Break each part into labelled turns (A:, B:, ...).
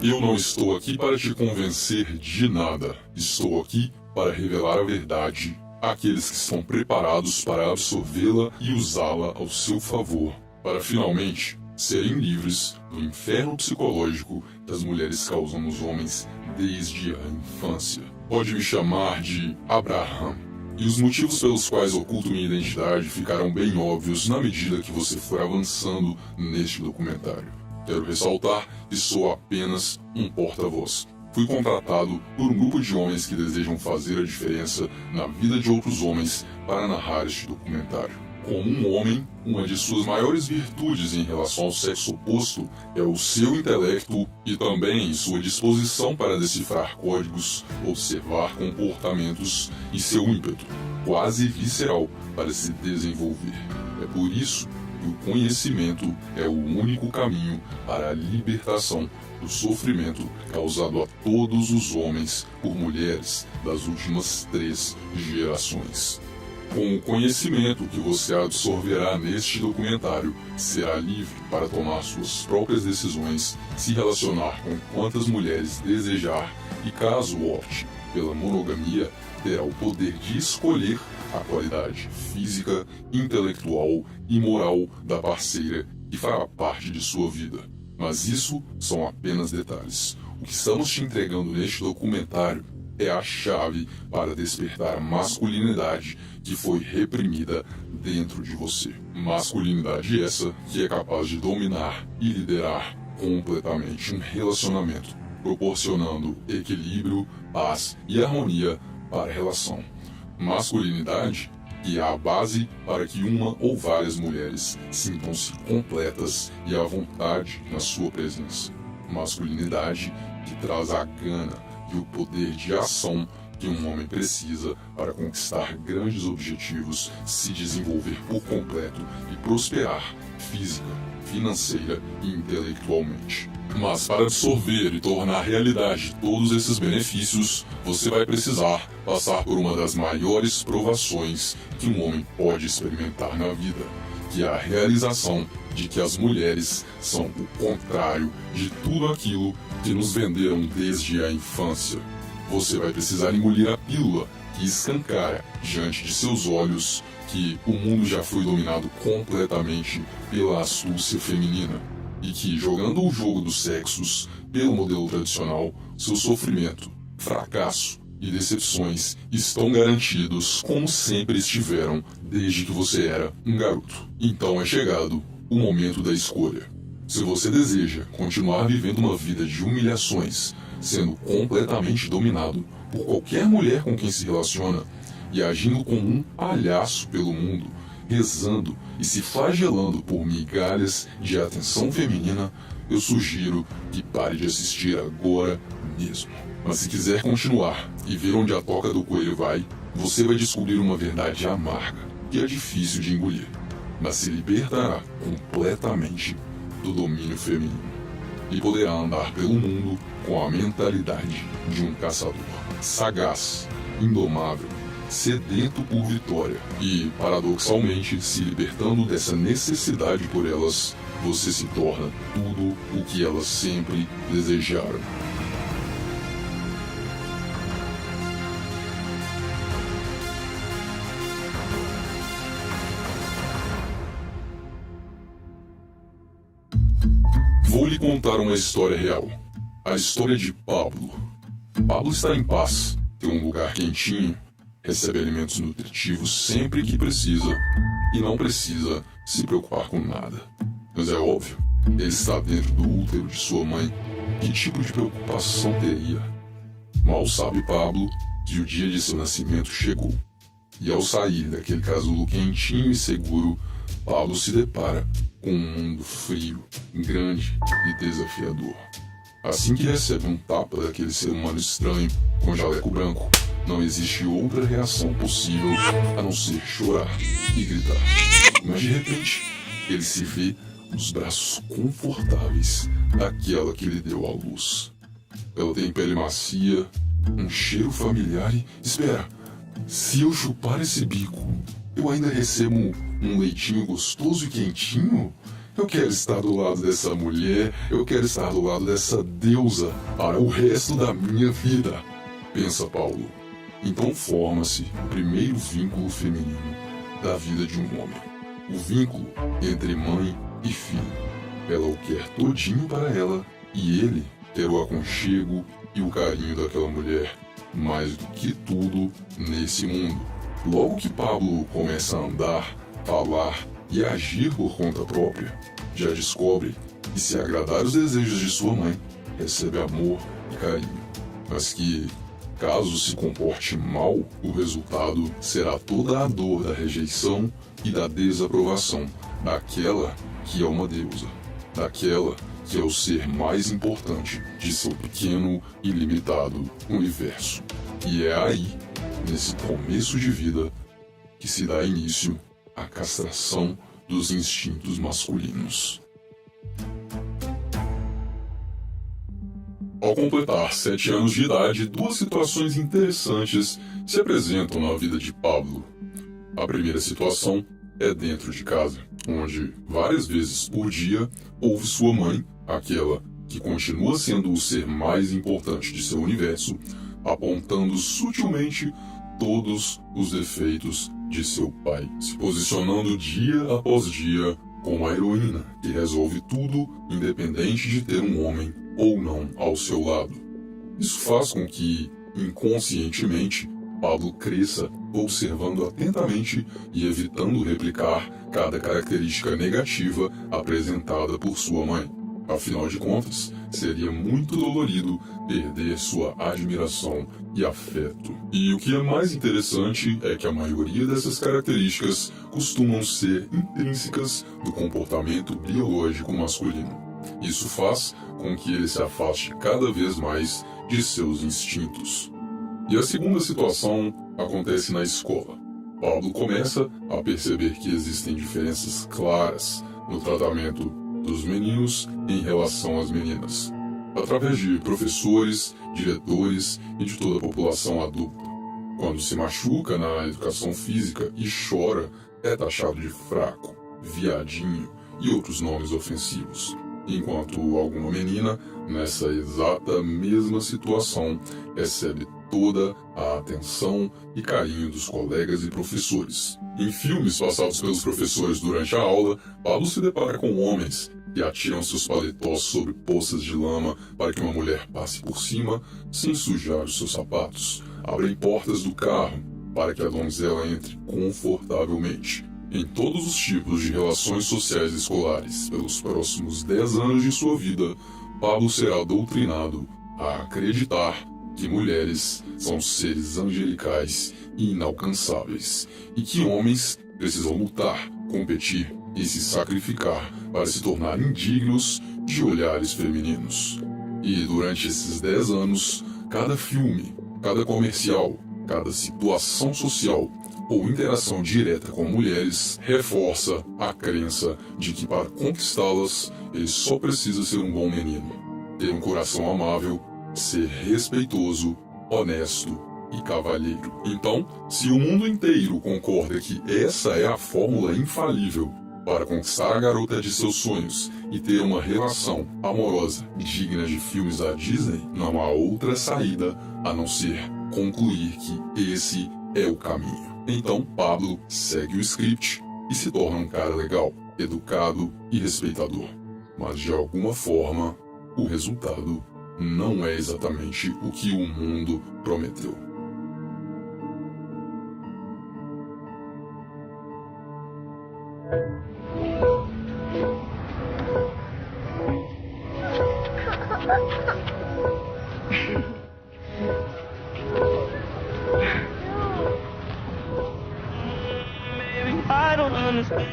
A: Eu não estou aqui para te convencer de nada. Estou aqui para revelar a verdade àqueles que estão preparados para absorvê-la e usá-la ao seu favor, para finalmente serem livres do inferno psicológico que as mulheres causam nos homens desde a infância. Pode me chamar de Abraham. E os motivos pelos quais oculto minha identidade ficarão bem óbvios na medida que você for avançando neste documentário. Quero ressaltar que sou apenas um porta-voz. Fui contratado por um grupo de homens que desejam fazer a diferença na vida de outros homens para narrar este documentário. Como um homem, uma de suas maiores virtudes em relação ao sexo oposto é o seu intelecto e também sua disposição para decifrar códigos, observar comportamentos e seu ímpeto, quase visceral, para se desenvolver. É por isso que o conhecimento é o único caminho para a libertação do sofrimento causado a todos os homens por mulheres das últimas 3 gerações. Com o conhecimento que você absorverá neste documentário, será livre para tomar suas próprias decisões, se relacionar com quantas mulheres desejar e, caso opte pela monogamia, terá o poder de escolher a qualidade física, intelectual e moral da parceira que fará parte de sua vida. Mas isso são apenas detalhes. O que estamos te entregando neste documentário é a chave para despertar a masculinidade que foi reprimida dentro de você. Masculinidade essa que é capaz de dominar e liderar completamente um relacionamento, proporcionando equilíbrio, paz e harmonia para a relação. Masculinidade que é a base para que uma ou várias mulheres sintam-se completas e à vontade na sua presença. Masculinidade que traz a gana e o poder de ação que um homem precisa para conquistar grandes objetivos, se desenvolver por completo e prosperar física, financeira e intelectualmente. Mas para absorver e tornar realidade todos esses benefícios, você vai precisar passar por uma das maiores provações que um homem pode experimentar na vida, que é a realização de que as mulheres são o contrário de tudo aquilo que nos venderam desde a infância. Você vai precisar engolir a pílula que escancara diante de seus olhos que o mundo já foi dominado completamente pela astúcia feminina e que, jogando o jogo dos sexos pelo modelo tradicional, seu sofrimento, fracasso e decepções estão garantidos como sempre estiveram desde que você era um garoto. Então é chegado o momento da escolha. Se você deseja continuar vivendo uma vida de humilhações, sendo completamente dominado por qualquer mulher com quem se relaciona e agindo como um palhaço pelo mundo, rezando e se flagelando por migalhas de atenção feminina, eu sugiro que pare de assistir agora mesmo. Mas se quiser continuar e ver onde a toca do coelho vai, você vai descobrir uma verdade amarga que é difícil de engolir, mas se libertará completamente do domínio feminino e poderá andar pelo mundo com a mentalidade de um caçador, sagaz, indomável, sedento por vitória e, paradoxalmente, se libertando dessa necessidade por elas, você se torna tudo o que elas sempre desejaram. Vou lhe contar uma história real. A história de Pablo. Pablo está em paz, tem um lugar quentinho, recebe alimentos nutritivos sempre que precisa e não precisa se preocupar com nada. Mas é óbvio, ele está dentro do útero de sua mãe. Que tipo de preocupação teria? Mal sabe Pablo que o dia de seu nascimento chegou. E ao sair daquele casulo quentinho e seguro, Pablo se depara com um mundo frio, grande e desafiador. Assim que recebe um tapa daquele ser humano estranho com jaleco branco, não existe outra reação possível a não ser chorar e gritar. Mas de repente, ele se vê nos braços confortáveis daquela que lhe deu a luz. Ela tem pele macia, um cheiro familiar e... Espera! Se eu chupar esse bico, eu ainda recebo um leitinho gostoso e quentinho? Eu quero estar do lado dessa mulher, eu quero estar do lado dessa deusa para o resto da minha vida, pensa Paulo. Então forma-se o primeiro vínculo feminino da vida de um homem. O vínculo entre mãe e filho. Ela o quer todinho para ela e ele quer o aconchego e o carinho daquela mulher mais do que tudo nesse mundo. Logo que Pablo começa a andar, falar e agir por conta própria, já descobre que se agradar os desejos de sua mãe, recebe amor e carinho, mas que, caso se comporte mal, o resultado será toda a dor da rejeição e da desaprovação daquela que é uma deusa, daquela que é o ser mais importante de seu pequeno e limitado universo. E é aí, nesse começo de vida, que se dá início à castração dos instintos masculinos. Ao completar 7 anos de idade, 2 situações interessantes se apresentam na vida de Pablo. A primeira situação é dentro de casa, onde várias vezes por dia ouve sua mãe, aquela que continua sendo o ser mais importante de seu universo, apontando sutilmente todos os defeitos de seu pai, se posicionando dia após dia como a heroína que resolve tudo independente de ter um homem ou não ao seu lado. Isso faz com que, inconscientemente, Pablo cresça observando atentamente e evitando replicar cada característica negativa apresentada por sua mãe. Afinal de contas, seria muito dolorido perder sua admiração e afeto. E o que é mais interessante é que a maioria dessas características costumam ser intrínsecas do comportamento biológico masculino. Isso faz com que ele se afaste cada vez mais de seus instintos. E a segunda situação acontece na escola. Pablo começa a perceber que existem diferenças claras no tratamento dos meninos em relação às meninas, através de professores, diretores e de toda a população adulta. Quando se machuca na educação física e chora, é taxado de fraco, viadinho e outros nomes ofensivos. Enquanto alguma menina, nessa exata mesma situação, recebe toda a atenção e carinho dos colegas e professores. Em filmes passados pelos professores durante a aula, Pablo se depara com homens que atiram seus paletós sobre poças de lama para que uma mulher passe por cima sem sujar os seus sapatos. Abrem portas do carro para que a donzela entre confortavelmente. Em todos os tipos de relações sociais escolares, pelos próximos 10 anos de sua vida, Pablo será doutrinado a acreditar que mulheres são seres angelicais e inalcançáveis, e que homens precisam lutar, competir e se sacrificar para se tornar indignos de olhares femininos. E durante esses 10 anos, cada filme, cada comercial, cada situação social ou interação direta com mulheres reforça a crença de que para conquistá-las ele só precisa ser um bom menino, ter um coração amável, ser respeitoso, honesto e cavalheiro. Então, se o mundo inteiro concorda que essa é a fórmula infalível para conquistar a garota de seus sonhos e ter uma relação amorosa digna de filmes da Disney, não há outra saída a não ser concluir que esse é o caminho. Então Pablo segue o script e se torna um cara legal, educado e respeitador. Mas de alguma forma, o resultado não é exatamente o que o mundo prometeu.
B: I don't understand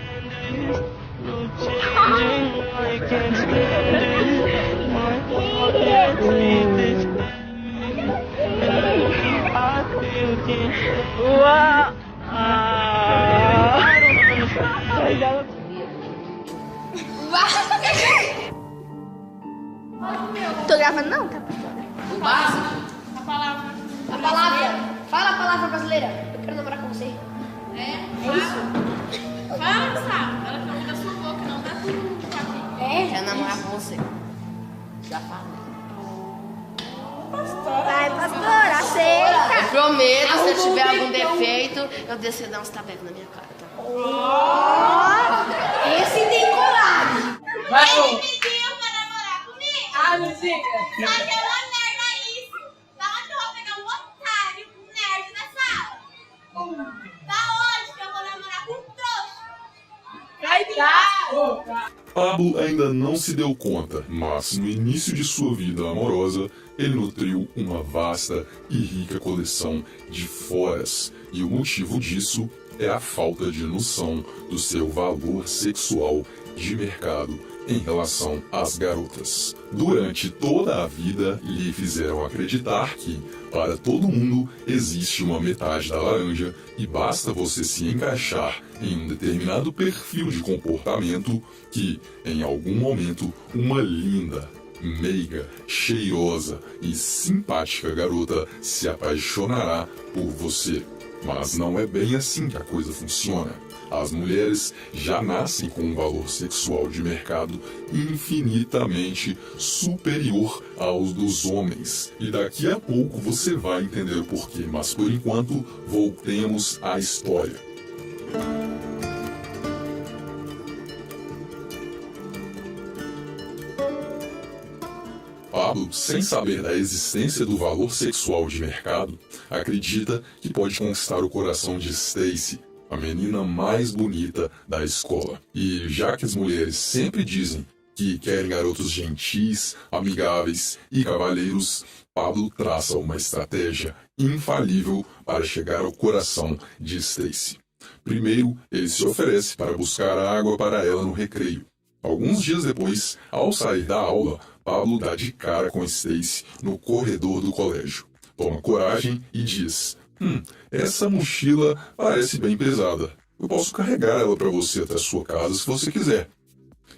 B: this. No changing, I can't stand it. My heart can't take this. And I feel can't stand it. I don't understand.
C: Tô gravando não, tá?
D: O básico. A palavra.
C: A palavra. Fala a palavra brasileira. Eu quero namorar com você.
D: É?
C: É isso?
D: Fala, Gustavo. Ela falou da sua boca, não da tua.
C: É?
D: Quero namorar com você. Já falei.
C: Vai, pastor, aceita.
D: Eu prometo, se eu
C: Arruma um
D: tiver algum
C: tempão.
D: defeito, eu desço e dar uns tabecos na minha cara, tá?
C: Esse tem coragem.
E: Ele pediu pra namorar comigo.
F: Ah, não diga.
E: Só que eu uma merda isso. Da onde eu vou pegar um otário, um nerd na sala? Da onde que eu vou namorar com um trouxa?
F: Cai tá.
A: Pablo ainda não se deu conta, mas no início de sua vida amorosa, ele nutriu uma vasta e rica coleção de foras, e o motivo disso é a falta de noção do seu valor sexual de mercado em relação às garotas. Durante toda a vida, lhe fizeram acreditar que, para todo mundo, existe uma metade da laranja e basta você se encaixar em um determinado perfil de comportamento que, em algum momento, uma linda, meiga, cheirosa e simpática garota se apaixonará por você. Mas não é bem assim que a coisa funciona. As mulheres já nascem com um valor sexual de mercado infinitamente superior aos dos homens. E daqui a pouco você vai entender o porquê, mas por enquanto voltemos à história. Pablo, sem saber da existência do valor sexual de mercado, acredita que pode conquistar o coração de Stacy, a menina mais bonita da escola. E já que as mulheres sempre dizem que querem garotos gentis, amigáveis e cavalheiros, Pablo traça uma estratégia infalível para chegar ao coração de Stacy. Primeiro, ele se oferece para buscar água para ela no recreio. Alguns dias depois, ao sair da aula, Pablo dá de cara com Stacy no corredor do colégio. Toma coragem e diz: essa mochila parece bem pesada. Eu posso carregar ela para você até a sua casa se você quiser.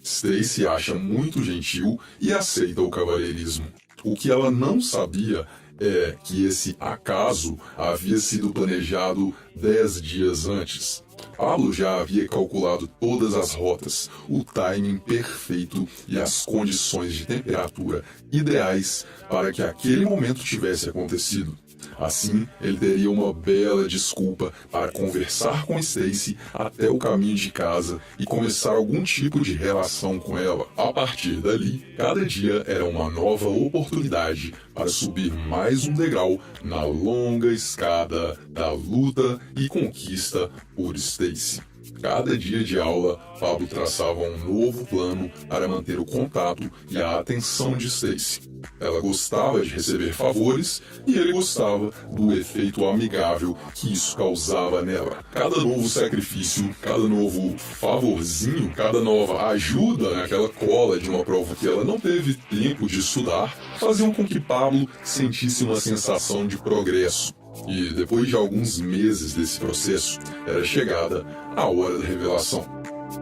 A: Stacy acha muito gentil e aceita o cavalheirismo. O que ela não sabia é que esse acaso havia sido planejado 10 dias antes. Pablo já havia calculado todas as rotas, o timing perfeito e as condições de temperatura ideais para que aquele momento tivesse acontecido. Assim, ele teria uma bela desculpa para conversar com Stacy até o caminho de casa e começar algum tipo de relação com ela. A partir dali, cada dia era uma nova oportunidade para subir mais um degrau na longa escada da luta e conquista por Stacy. Cada dia de aula, Pablo traçava um novo plano para manter o contato e a atenção de Stacy. Ela gostava de receber favores e ele gostava do efeito amigável que isso causava nela. Cada novo sacrifício, cada novo favorzinho, cada nova ajuda naquela cola de uma prova que ela não teve tempo de estudar, faziam com que Pablo sentisse uma sensação de progresso. E depois de alguns meses desse processo, era chegada a hora da revelação.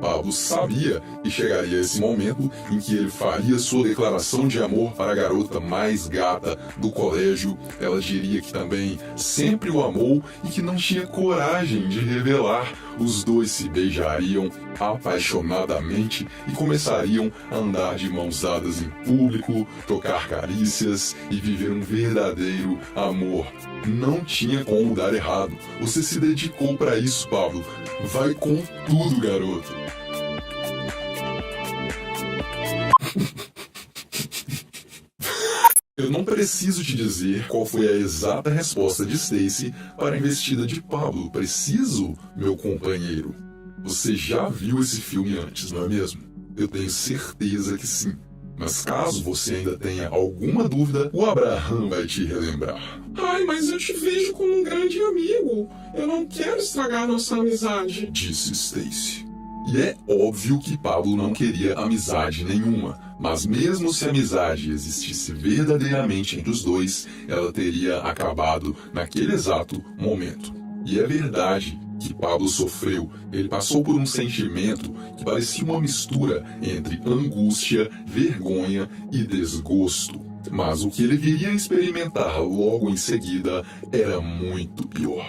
A: Pablo sabia que chegaria esse momento em que ele faria sua declaração de amor para a garota mais gata do colégio. Ela diria que também sempre o amou e que não tinha coragem de revelar. Os dois se beijariam apaixonadamente e começariam a andar de mãos dadas em público, trocar carícias e viver um verdadeiro amor. Não tinha como dar errado. Você se dedicou para isso, Pablo. Vai com tudo, garoto. Eu não preciso te dizer qual foi a exata resposta de Stacy para a investida de Pablo. Preciso, meu companheiro? Você já viu esse filme antes, não é mesmo? Eu tenho certeza que sim. Mas caso você ainda tenha alguma dúvida, o Abraham vai te relembrar.
G: Ai, mas eu te vejo como um grande amigo. Eu não quero estragar nossa amizade,
A: disse Stacy. E é óbvio que Pablo não queria amizade nenhuma, mas mesmo se a amizade existisse verdadeiramente entre os dois, ela teria acabado naquele exato momento. E é verdade que Pablo sofreu. Ele passou por um sentimento que parecia uma mistura entre angústia, vergonha e desgosto. Mas o que ele viria a experimentar logo em seguida era muito pior.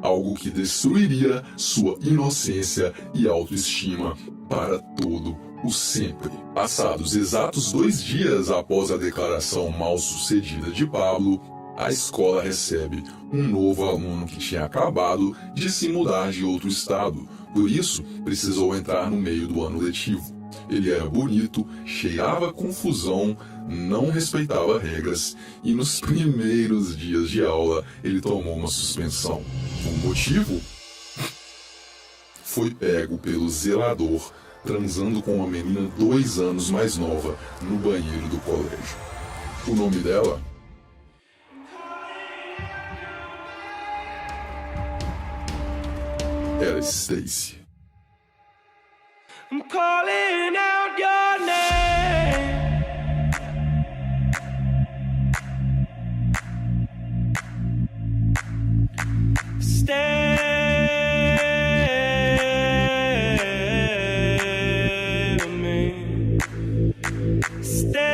A: Algo que destruiria sua inocência e autoestima para todo o sempre. Passados exatos 2 dias após a declaração mal-sucedida de Pablo, a escola recebe um novo aluno que tinha acabado de se mudar de outro estado, por isso precisou entrar no meio do ano letivo. Ele era bonito, cheirava confusão, não respeitava regras e nos primeiros dias de aula ele tomou uma suspensão. O motivo? Foi pego pelo zelador transando com uma menina 2 anos mais nova no banheiro do colégio. O nome dela? Era Stacy.
B: I'm calling out your name. Stay with me. Stay.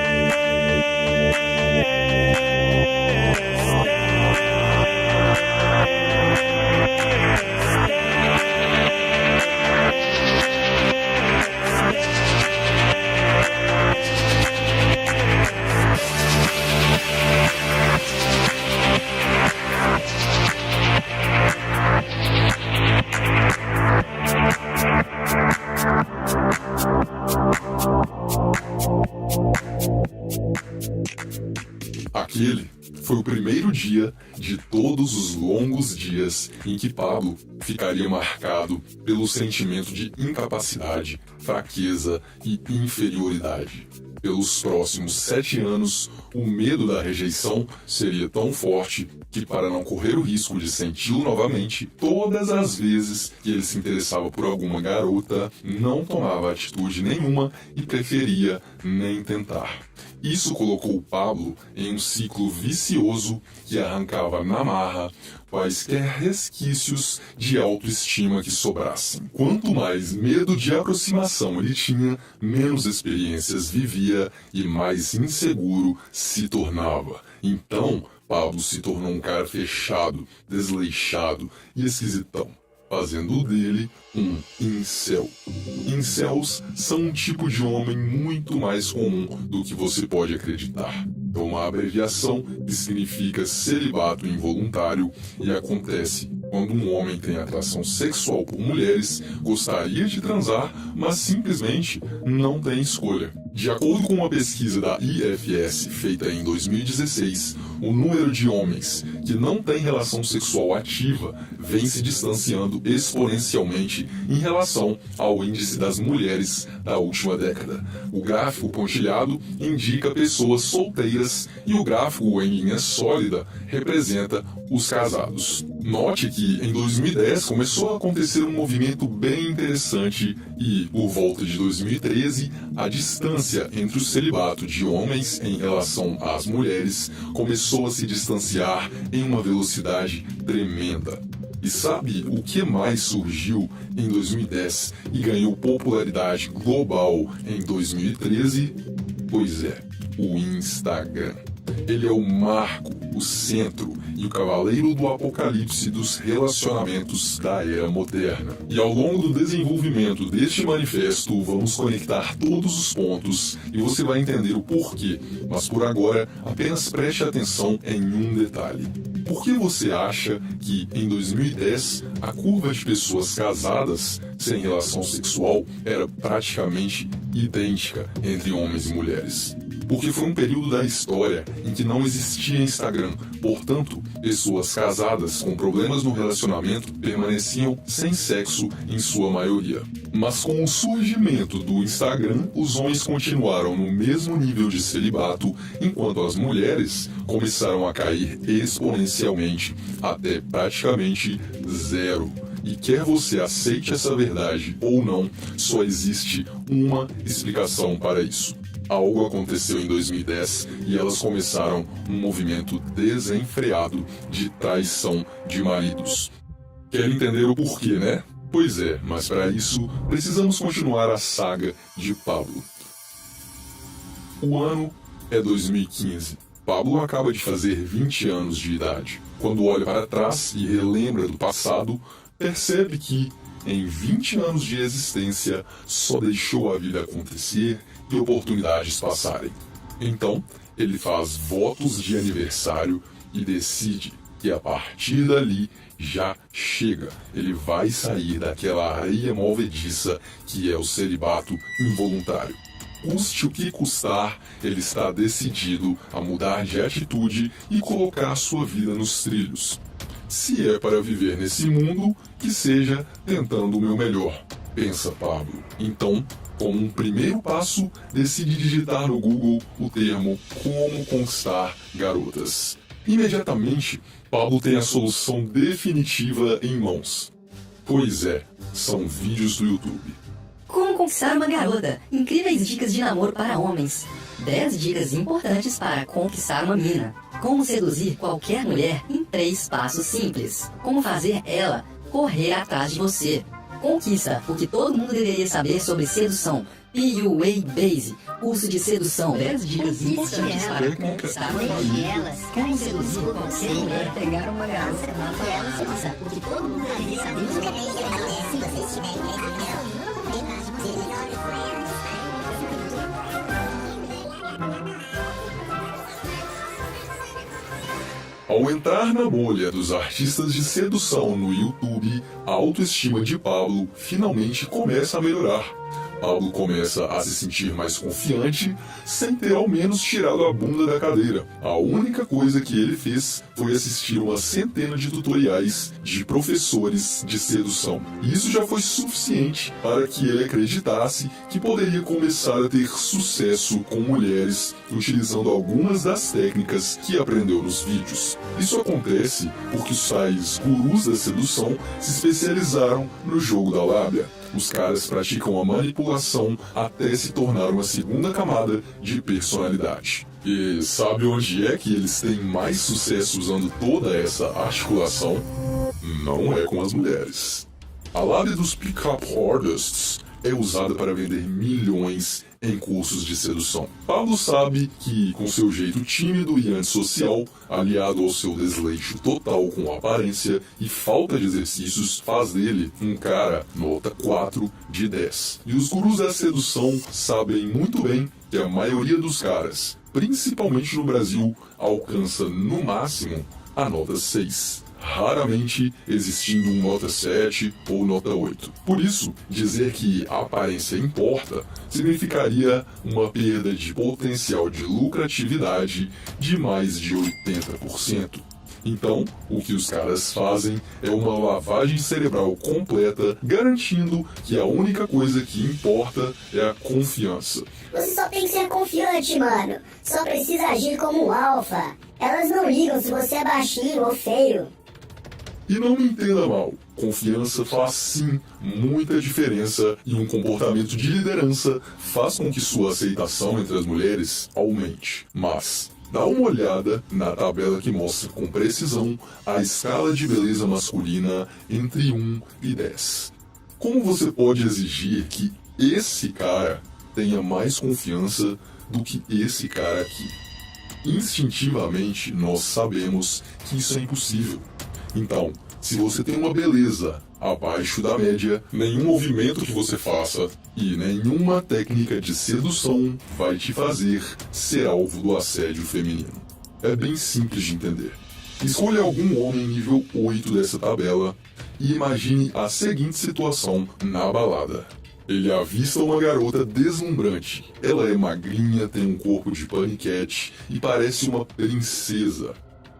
A: Aquele foi o primeiro dia de todos os longos dias em que Pablo ficaria marcado pelo sentimento de incapacidade, fraqueza e inferioridade. Pelos próximos 7 anos, o medo da rejeição seria tão forte que, para não correr o risco de senti-lo novamente, todas as vezes que ele se interessava por alguma garota, não tomava atitude nenhuma e preferia nem tentar. Isso colocou Pablo em um ciclo vicioso que arrancava na marra quaisquer resquícios de autoestima que sobrassem. Quanto mais medo de aproximação ele tinha, menos experiências vivia e mais inseguro se tornava. Então, Pablo se tornou um cara fechado, desleixado e esquisitão, fazendo dele um incel. Incels são um tipo de homem muito mais comum do que você pode acreditar. É uma abreviação que significa celibato involuntário e acontece quando um homem tem atração sexual por mulheres, gostaria de transar, mas simplesmente não tem escolha. De acordo com uma pesquisa da IFS feita em 2016, o número de homens que não têm relação sexual ativa vem se distanciando exponencialmente em relação ao índice das mulheres da última década. O gráfico pontilhado indica pessoas solteiras e o gráfico em linha sólida representa os casados. Note que em 2010 começou a acontecer um movimento bem interessante e, por volta de 2013, a distância entre o celibato de homens em relação às mulheres começou a se distanciar em uma velocidade tremenda. E sabe o que mais surgiu em 2010 e ganhou popularidade global em 2013? Pois é, o Instagram. Ele é o marco, o centro e o cavaleiro do apocalipse dos relacionamentos da era moderna. E ao longo do desenvolvimento deste manifesto, vamos conectar todos os pontos e você vai entender o porquê. Mas por agora, apenas preste atenção em um detalhe. Por que você acha que, em 2010, a curva de pessoas casadas sem relação sexual era praticamente idêntica entre homens e mulheres? Porque foi um período da história em que não existia Instagram, portanto, pessoas casadas com problemas no relacionamento permaneciam sem sexo em sua maioria. Mas com o surgimento do Instagram, os homens continuaram no mesmo nível de celibato, enquanto as mulheres começaram a cair exponencialmente até praticamente zero. E quer você aceite essa verdade ou não, só existe uma explicação para isso. Algo aconteceu em 2010 e elas começaram um movimento desenfreado de traição de maridos. Quer entender o porquê, né? Pois é, mas para isso precisamos continuar a saga de Pablo. O ano é 2015. Pablo acaba de fazer 20 anos de idade. Quando olha para trás e relembra do passado, percebe que, em 20 anos de existência, só deixou a vida acontecer e oportunidades passarem. Então, ele faz votos de aniversário e decide que a partir dali já chega. Ele vai sair daquela areia movediça que é o celibato involuntário. Custe o que custar, ele está decidido a mudar de atitude e colocar sua vida nos trilhos. Se é para viver nesse mundo, que seja tentando o meu melhor, pensa Pablo. Então, como um primeiro passo, decide digitar no Google o termo Como Conquistar Garotas. Imediatamente, Pablo tem a solução definitiva em mãos. Pois é, são vídeos do YouTube.
H: Como conquistar uma garota? Incríveis dicas de namoro para homens. 10 dicas importantes para conquistar uma mina. Como seduzir qualquer mulher em 3 passos simples. Como fazer ela correr atrás de você. Conquista o que todo mundo deveria saber sobre sedução. PUA Base, curso de sedução. 10 dicas importantes para conquistar uma mina. Como seduzir qualquer mulher, pegar uma garota. Conquista o que todo mundo deveria saber sobre sedução. Se você estiver
A: Ao entrar na bolha dos artistas de sedução no YouTube, a autoestima de Pablo finalmente começa a melhorar. Pablo começa a se sentir mais confiante, sem ter ao menos tirado a bunda da cadeira. A única coisa que ele fez foi assistir uma centena de tutoriais de professores de sedução. E isso já foi suficiente para que ele acreditasse que poderia começar a ter sucesso com mulheres utilizando algumas das técnicas que aprendeu nos vídeos. Isso acontece porque os tais gurus da sedução se especializaram no jogo da lábia. Os caras praticam a manipulação até se tornar uma segunda camada de personalidade. E sabe onde é que eles têm mais sucesso usando toda essa articulação? Não é com as mulheres. A lábia dos pick-up artists é usada para vender milhões em cursos de sedução. Pablo sabe que, com seu jeito tímido e antissocial, aliado ao seu desleixo total com a aparência e falta de exercícios, faz dele um cara nota 4 de 10. E os gurus da sedução sabem muito bem que a maioria dos caras, principalmente no Brasil, alcança no máximo a nota 6. Raramente existindo um nota 7 ou nota 8. Por isso, dizer que a aparência importa significaria uma perda de potencial de lucratividade de mais de 80%. Então, o que os caras fazem é uma lavagem cerebral completa, garantindo que a única coisa que importa é a confiança.
I: Você só tem que ser confiante, mano. Só precisa agir como um alfa. Elas não ligam se você é baixinho ou feio.
A: E não me entenda mal, confiança faz sim muita diferença e um comportamento de liderança faz com que sua aceitação entre as mulheres aumente. Mas dá uma olhada na tabela que mostra com precisão a escala de beleza masculina entre 1 e 10. Como você pode exigir que esse cara tenha mais confiança do que esse cara aqui? Instintivamente, nós sabemos que isso é impossível. Então, se você tem uma beleza abaixo da média, nenhum movimento que você faça e nenhuma técnica de sedução vai te fazer ser alvo do assédio feminino. É bem simples de entender. Escolha algum homem nível 8 dessa tabela e imagine a seguinte situação na balada. Ele avista uma garota deslumbrante. Ela é magrinha, tem um corpo de paniquete e parece uma princesa.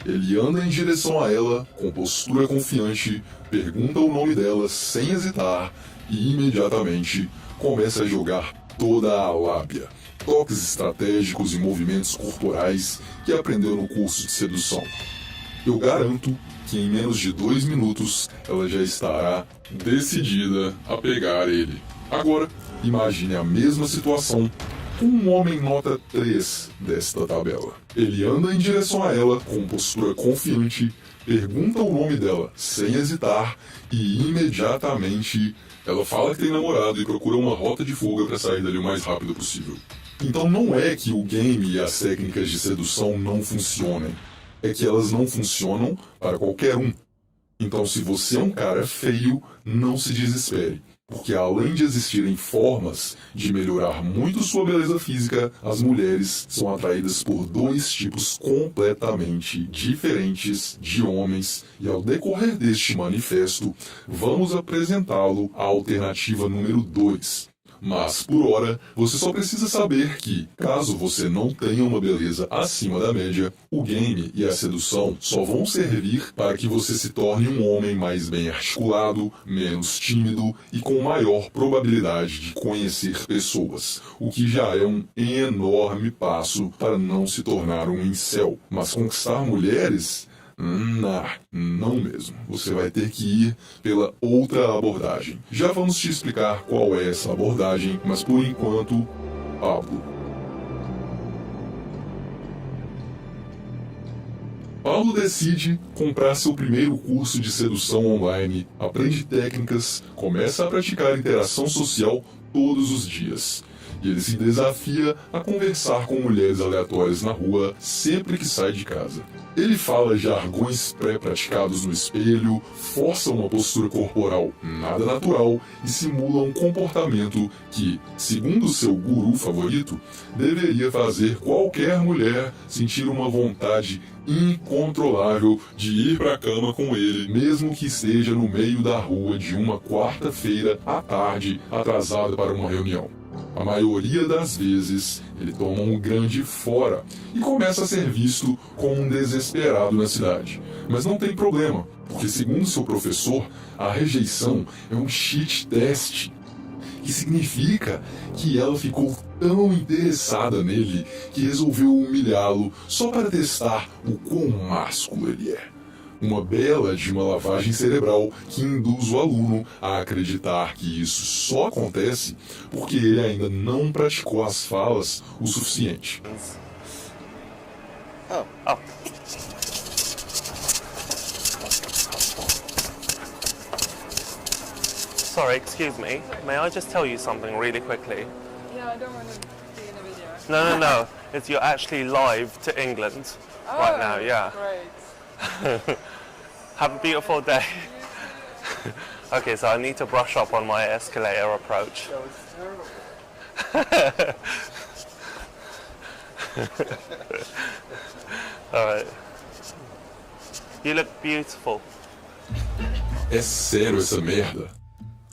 A: Ele anda em direção a ela, com postura confiante, pergunta o nome dela sem hesitar e imediatamente começa a jogar toda a lábia, toques estratégicos e movimentos corporais que aprendeu no curso de sedução. Eu garanto que em menos de 2 minutos ela já estará decidida a pegar ele. Agora, imagine a mesma situação com um homem nota 3 desta tabela. Ele anda em direção a ela com postura confiante, pergunta o nome dela sem hesitar e imediatamente ela fala que tem namorado e procura uma rota de fuga para sair dali o mais rápido possível. Então não é que o game e as técnicas de sedução não funcionem, é que elas não funcionam para qualquer um. Então, se você é um cara feio, não se desespere. Porque além de existirem formas de melhorar muito sua beleza física, as mulheres são atraídas por dois tipos completamente diferentes de homens. E ao decorrer deste manifesto, vamos apresentá-lo à alternativa número 2. Mas, por hora, você só precisa saber que, caso você não tenha uma beleza acima da média, o game e a sedução só vão servir para que você se torne um homem mais bem articulado, menos tímido e com maior probabilidade de conhecer pessoas, o que já é um enorme passo para não se tornar um incel. Mas conquistar mulheres? Não mesmo. Você vai ter que ir pela outra abordagem. Já vamos te explicar qual é essa abordagem, mas por enquanto, Pablo. Pablo decide comprar seu primeiro curso de sedução online, aprende técnicas, começa a praticar interação social todos os dias. E ele se desafia a conversar com mulheres aleatórias na rua sempre que sai de casa. Ele fala jargões pré-praticados no espelho, força uma postura corporal nada natural e simula um comportamento que, segundo seu guru favorito, deveria fazer qualquer mulher sentir uma vontade incontrolável de ir para a cama com ele, mesmo que esteja no meio da rua de uma quarta-feira à tarde, atrasada para uma reunião. A maioria das vezes, ele toma um grande fora e começa a ser visto como um desesperado na cidade. Mas não tem problema, porque segundo seu professor, a rejeição é um cheat test, que significa que ela ficou tão interessada nele que resolveu humilhá-lo só para testar o quão másculo ele é. Uma bela de uma lavagem cerebral que induz o aluno a acreditar que isso só acontece porque ele ainda não praticou as falas o suficiente.
B: Sorry, excuse me. May I just tell you something really quickly?
J: Yeah, I don't want to be in a video.
B: No. It's you're actually live to England right now, yeah.
J: Great.
B: Have a beautiful day. Okay, so I need to brush up on my escalator approach.
J: That was terrible.
B: Alright. You look beautiful.
A: É sério essa merda?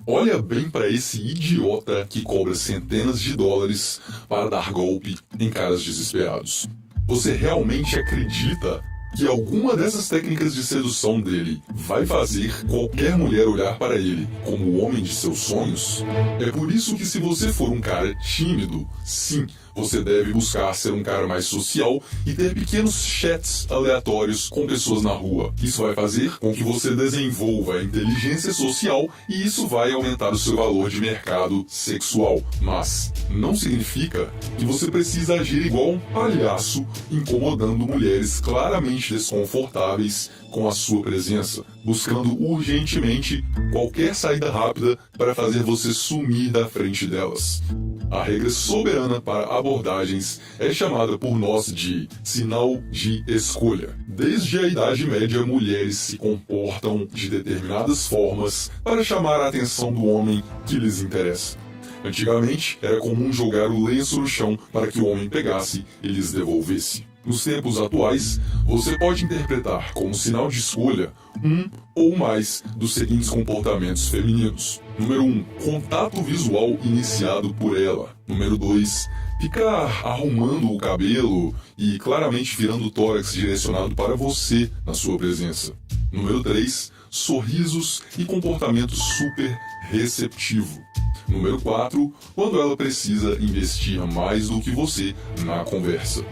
A: Olha bem para esse idiota que cobra centenas de dólares para dar golpe em caras desesperados. Você realmente acredita que alguma dessas técnicas de sedução dele vai fazer qualquer mulher olhar para ele como o homem de seus sonhos? É por isso que se você for um cara tímido, sim, você deve buscar ser um cara mais social e ter pequenos chats aleatórios com pessoas na rua. Isso vai fazer com que você desenvolva a inteligência social e isso vai aumentar o seu valor de mercado sexual. Mas não significa que você precisa agir igual um palhaço, incomodando mulheres claramente desconfortáveis com a sua presença, buscando urgentemente qualquer saída rápida para fazer você sumir da frente delas. A regra soberana para abordagens é chamada por nós de sinal de escolha. Desde a Idade Média, mulheres se comportam de determinadas formas para chamar a atenção do homem que lhes interessa. Antigamente, era comum jogar o lenço no chão para que o homem pegasse e lhes devolvesse. Nos tempos atuais, você pode interpretar como sinal de escolha um ou mais dos seguintes comportamentos femininos. Número 1. Contato visual iniciado por ela. Número 2. Ficar arrumando o cabelo e claramente virando o tórax direcionado para você na sua presença. Número 3. Sorrisos e comportamento super receptivo. Número 4, quando ela precisa investir mais do que você na conversa.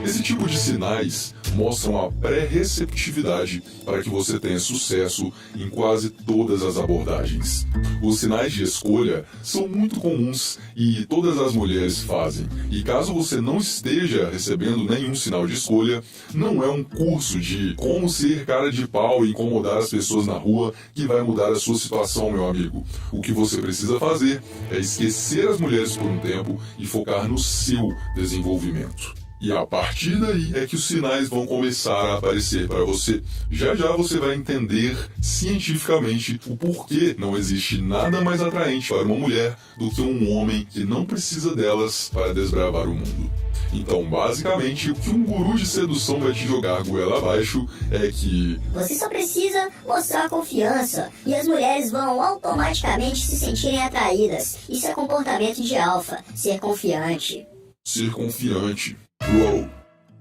A: Esse tipo de sinais mostram a pré-receptividade para que você tenha sucesso em quase todas as abordagens. Os sinais de escolha são muito comuns e todas as mulheres fazem. E caso você não esteja recebendo nenhum sinal de escolha, não é um curso de como ser cara de pau e incomodar as pessoas na rua que vai mudar a sua situação, meu amigo. O que você precisa fazer é esquecer as mulheres por um tempo e focar no seu desenvolvimento. E a partir daí é que os sinais vão começar a aparecer para você. Já já você vai entender cientificamente o porquê não existe nada mais atraente para uma mulher do que um homem que não precisa delas para desbravar o mundo. Então, basicamente, o que um guru de sedução vai te jogar goela abaixo é que
I: você só precisa mostrar confiança e as mulheres vão automaticamente se sentirem atraídas. Isso é comportamento de alfa, ser confiante.
A: Ser confiante. Uou!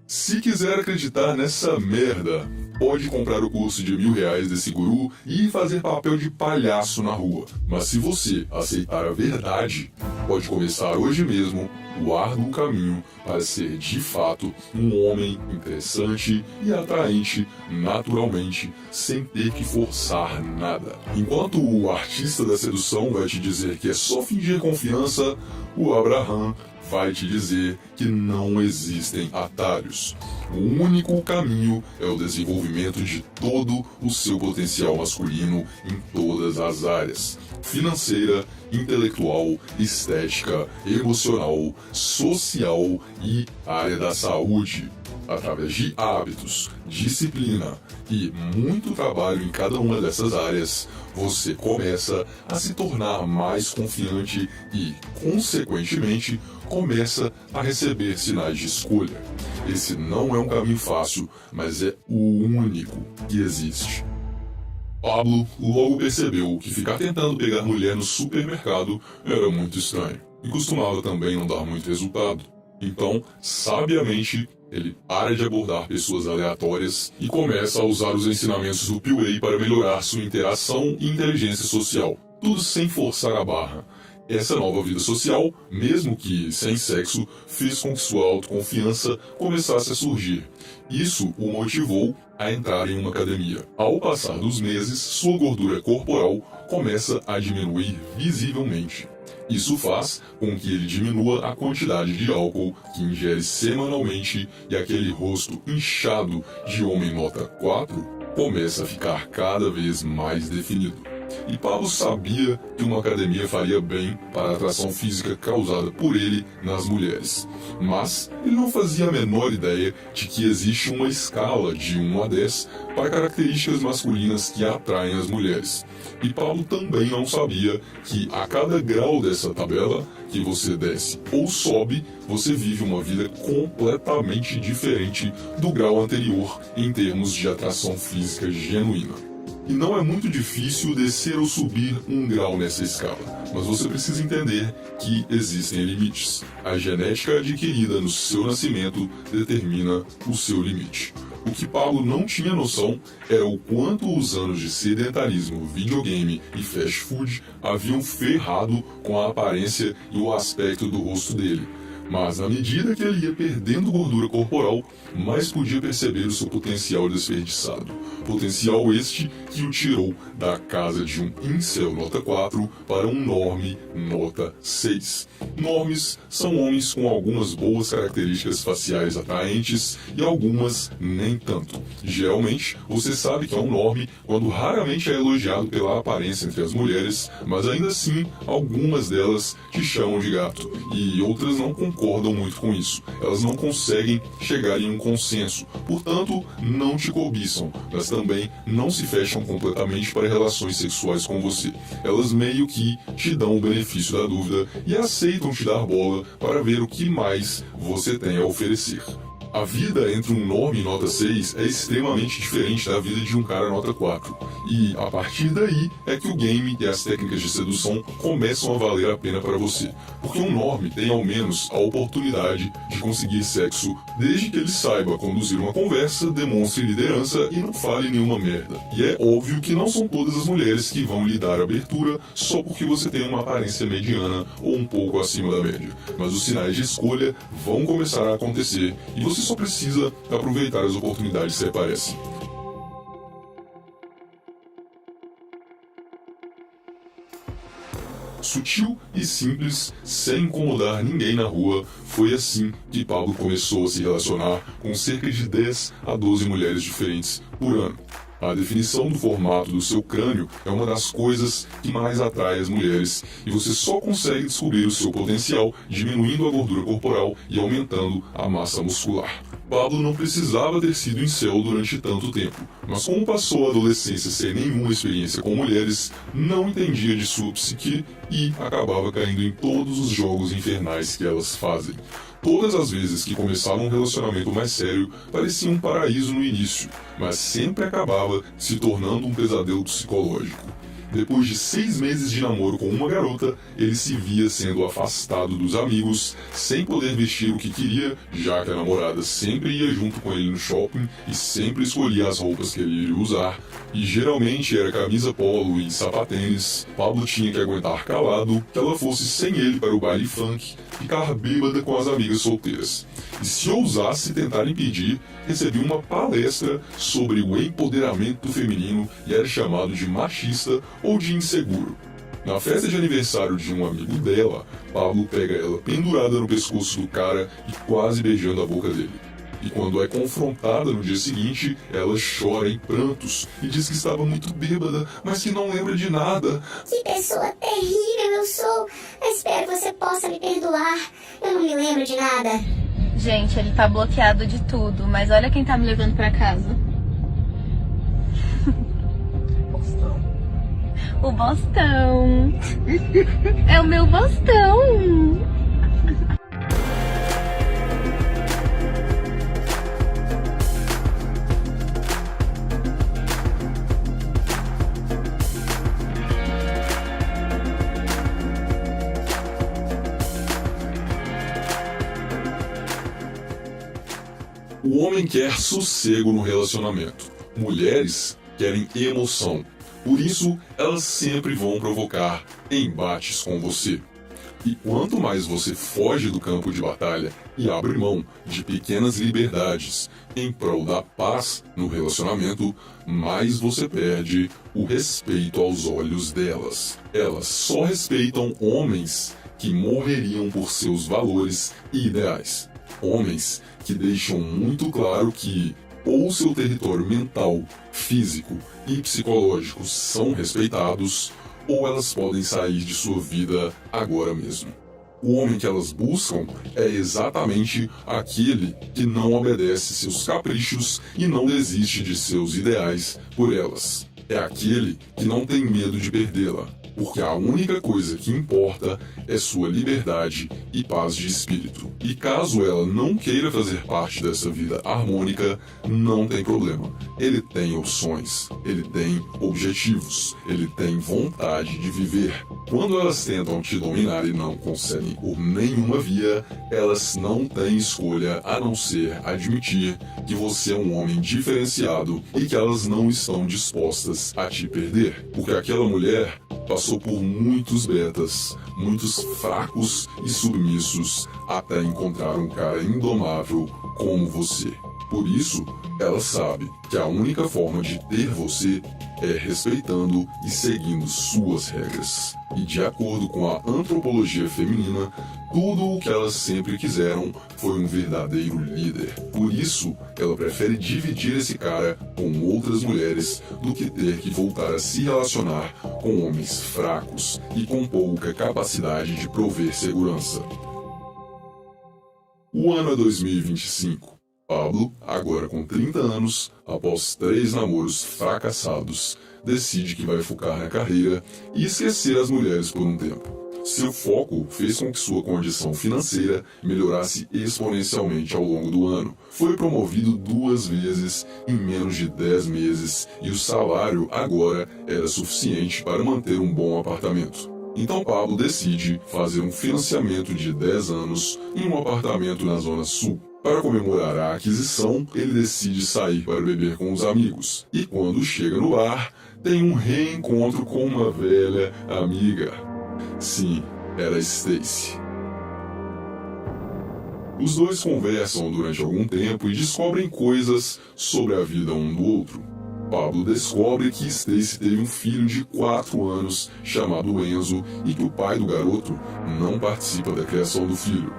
A: Se quiser acreditar nessa merda, pode comprar o curso de R$1.000 desse guru e fazer papel de palhaço na rua. Mas se você aceitar a verdade, pode começar hoje mesmo o árduo caminho para ser de fato um homem interessante e atraente naturalmente, sem ter que forçar nada. Enquanto o artista da sedução vai te dizer que é só fingir confiança, o Abraham vai te dizer que não existem atalhos. O único caminho é o desenvolvimento de todo o seu potencial masculino em todas as áreas: financeira, intelectual, estética, emocional, social e área da saúde. Através de hábitos, disciplina e muito trabalho em cada uma dessas áreas, você começa a se tornar mais confiante e, consequentemente, começa a receber sinais de escolha. Esse não é um caminho fácil, mas é o único que existe. Pablo logo percebeu que ficar tentando pegar mulher no supermercado era muito estranho e costumava também não dar muito resultado. Então, sabiamente, ele para de abordar pessoas aleatórias e começa a usar os ensinamentos do PUA para melhorar sua interação e inteligência social. Tudo sem forçar a barra. Essa nova vida social, mesmo que sem sexo, fez com que sua autoconfiança começasse a surgir. Isso o motivou a entrar em uma academia. Ao passar dos meses, sua gordura corporal começa a diminuir visivelmente. Isso faz com que ele diminua a quantidade de álcool que ingere semanalmente e aquele rosto inchado de homem nota 4 começa a ficar cada vez mais definido. E Pablo sabia que uma academia faria bem para a atração física causada por ele nas mulheres. Mas ele não fazia a menor ideia de que existe uma escala de 1 a 10 para características masculinas que atraem as mulheres. E Pablo também não sabia que a cada grau dessa tabela que você desce ou sobe, você vive uma vida completamente diferente do grau anterior em termos de atração física genuína. E não é muito difícil descer ou subir um grau nessa escala, mas você precisa entender que existem limites. A genética adquirida no seu nascimento determina o seu limite. O que Pablo não tinha noção era o quanto os anos de sedentarismo, videogame e fast food haviam ferrado com a aparência e o aspecto do rosto dele. Mas na medida que ele ia perdendo gordura corporal, mais podia perceber o seu potencial desperdiçado. Potencial este que o tirou da casa de um incel nota 4 para um norme nota 6. Normes são homens com algumas boas características faciais atraentes e algumas nem tanto. Geralmente, você sabe que é um norme quando raramente é elogiado pela aparência entre as mulheres, mas ainda assim, algumas delas te chamam de gato e outras não concordam muito com isso. Elas não conseguem chegar em um consenso, portanto, não te cobiçam, mas também não se fecham completamente para relações sexuais com você. Elas meio que te dão o benefício da dúvida e aceitam te dar bola para ver o que mais você tem a oferecer. A vida entre um norme nota 6 é extremamente diferente da vida de um cara nota 4. E a partir daí é que o game e as técnicas de sedução começam a valer a pena para você. Porque um norme tem ao menos a oportunidade de conseguir sexo desde que ele saiba conduzir uma conversa, demonstre liderança e não fale nenhuma merda. E é óbvio que não são todas as mulheres que vão lhe dar abertura só porque você tem uma aparência mediana ou um pouco acima da média. Mas os sinais de escolha vão começar a acontecer e você só precisa aproveitar as oportunidades que aparecem. Sutil e simples, sem incomodar ninguém na rua, foi assim que Pablo começou a se relacionar com cerca de 10 a 12 mulheres diferentes por ano. A definição do formato do seu crânio é uma das coisas que mais atrai as mulheres, e você só consegue descobrir o seu potencial diminuindo a gordura corporal e aumentando a massa muscular. Pablo não precisava ter sido incel durante tanto tempo, mas como passou a adolescência sem nenhuma experiência com mulheres, não entendia de sua psique e acabava caindo em todos os jogos infernais que elas fazem. Todas as vezes que começava um relacionamento mais sério, parecia um paraíso no início, mas sempre acabava se tornando um pesadelo psicológico. Depois de 6 meses de namoro com uma garota, ele se via sendo afastado dos amigos, sem poder vestir o que queria, já que a namorada sempre ia junto com ele no shopping e sempre escolhia as roupas que ele iria usar, e geralmente era camisa polo e sapatênis. Pablo tinha que aguentar calado que ela fosse sem ele para o baile funk, ficar bêbada com as amigas solteiras. E se ousasse tentar impedir, recebia uma palestra sobre o empoderamento feminino e era chamado de machista ou de inseguro. Na festa de aniversário de um amigo dela, Pablo pega ela pendurada no pescoço do cara e quase beijando a boca dele. E quando é confrontada no dia seguinte, ela chora em prantos e diz que estava muito bêbada, mas que não lembra de nada.
I: Que pessoa terrível eu sou! Eu espero que você possa me perdoar. Eu não me lembro de nada.
K: Gente, ele tá bloqueado de tudo, mas olha quem tá me levando pra casa. O Bostão. É o meu Bostão.
A: O homem quer sossego no relacionamento. Mulheres querem emoção. Por isso, elas sempre vão provocar embates com você. E quanto mais você foge do campo de batalha e abre mão de pequenas liberdades em prol da paz no relacionamento, mais você perde o respeito aos olhos delas. Elas só respeitam homens que morreriam por seus valores e ideais. Homens que deixam muito claro que ou seu território mental, físico e psicológico são respeitados, ou elas podem sair de sua vida agora mesmo. O homem que elas buscam é exatamente aquele que não obedece seus caprichos e não desiste de seus ideais por elas. É aquele que não tem medo de perdê-la, porque a única coisa que importa é sua liberdade e paz de espírito. E caso ela não queira fazer parte dessa vida harmônica, não tem problema. Ele tem opções, ele tem objetivos, ele tem vontade de viver. Quando elas tentam te dominar e não conseguem por nenhuma via, elas não têm escolha a não ser admitir que você é um homem diferenciado e que elas não estão dispostas a te perder. Porque aquela mulher passou por muitos betas, muitos fracos e submissos, até encontrar um cara indomável como você. Por isso, ela sabe que a única forma de ter você é respeitando e seguindo suas regras. E de acordo com a antropologia feminina, tudo o que elas sempre quiseram foi um verdadeiro líder. Por isso, ela prefere dividir esse cara com outras mulheres do que ter que voltar a se relacionar com homens fracos e com pouca capacidade de prover segurança. O ano é 2025. Pablo, agora com 30 anos, após 3 namoros fracassados, decide que vai focar na carreira e esquecer as mulheres por um tempo. Seu foco fez com que sua condição financeira melhorasse exponencialmente ao longo do ano. Foi promovido 2 vezes em menos de 10 meses e o salário agora era suficiente para manter um bom apartamento. Então Pablo decide fazer um financiamento de 10 anos em um apartamento na Zona Sul. Para comemorar a aquisição, ele decide sair para beber com os amigos. E quando chega no bar, tem um reencontro com uma velha amiga. Sim, era Stacy. Os dois conversam durante algum tempo e descobrem coisas sobre a vida um do outro. Pablo descobre que Stacy teve um filho de 4 anos chamado Enzo e que o pai do garoto não participa da criação do filho.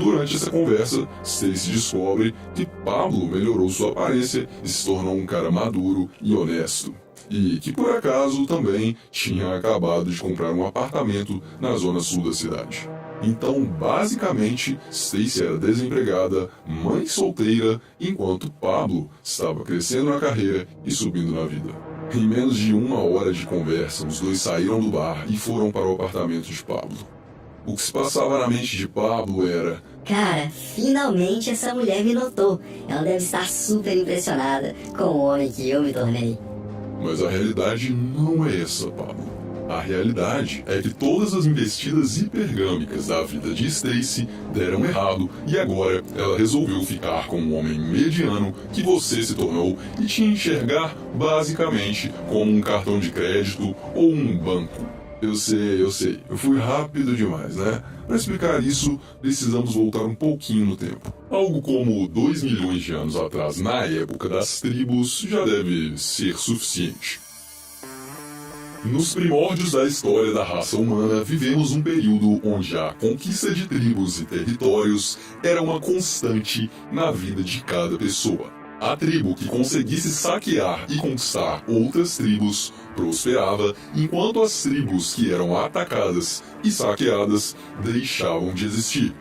A: Durante essa conversa, Stacy descobre que Pablo melhorou sua aparência e se tornou um cara maduro e honesto. E que por acaso também tinha acabado de comprar um apartamento na zona sul da cidade. Então, basicamente, Stacy era desempregada, mãe solteira, enquanto Pablo estava crescendo na carreira e subindo na vida. Em menos de 1 hora de conversa, os dois saíram do bar e foram para o apartamento de Pablo. O que se passava na mente de Pablo era:
H: cara, finalmente essa mulher me notou. Ela deve estar super impressionada com o homem que eu me tornei.
A: Mas a realidade não é essa, Pablo. A realidade é que todas as investidas hipergâmicas da vida de Stacy deram errado e agora ela resolveu ficar com um homem mediano que você se tornou e te enxergar basicamente como um cartão de crédito ou um banco. Eu sei. Eu fui rápido demais, né? Para explicar isso, precisamos voltar um pouquinho no tempo. Algo como 2 milhões de anos atrás, na época das tribos, já deve ser suficiente. Nos primórdios da história da raça humana, vivemos um período onde a conquista de tribos e territórios era uma constante na vida de cada pessoa. A tribo que conseguisse saquear e conquistar outras tribos prosperava, enquanto as tribos que eram atacadas e saqueadas deixavam de existir.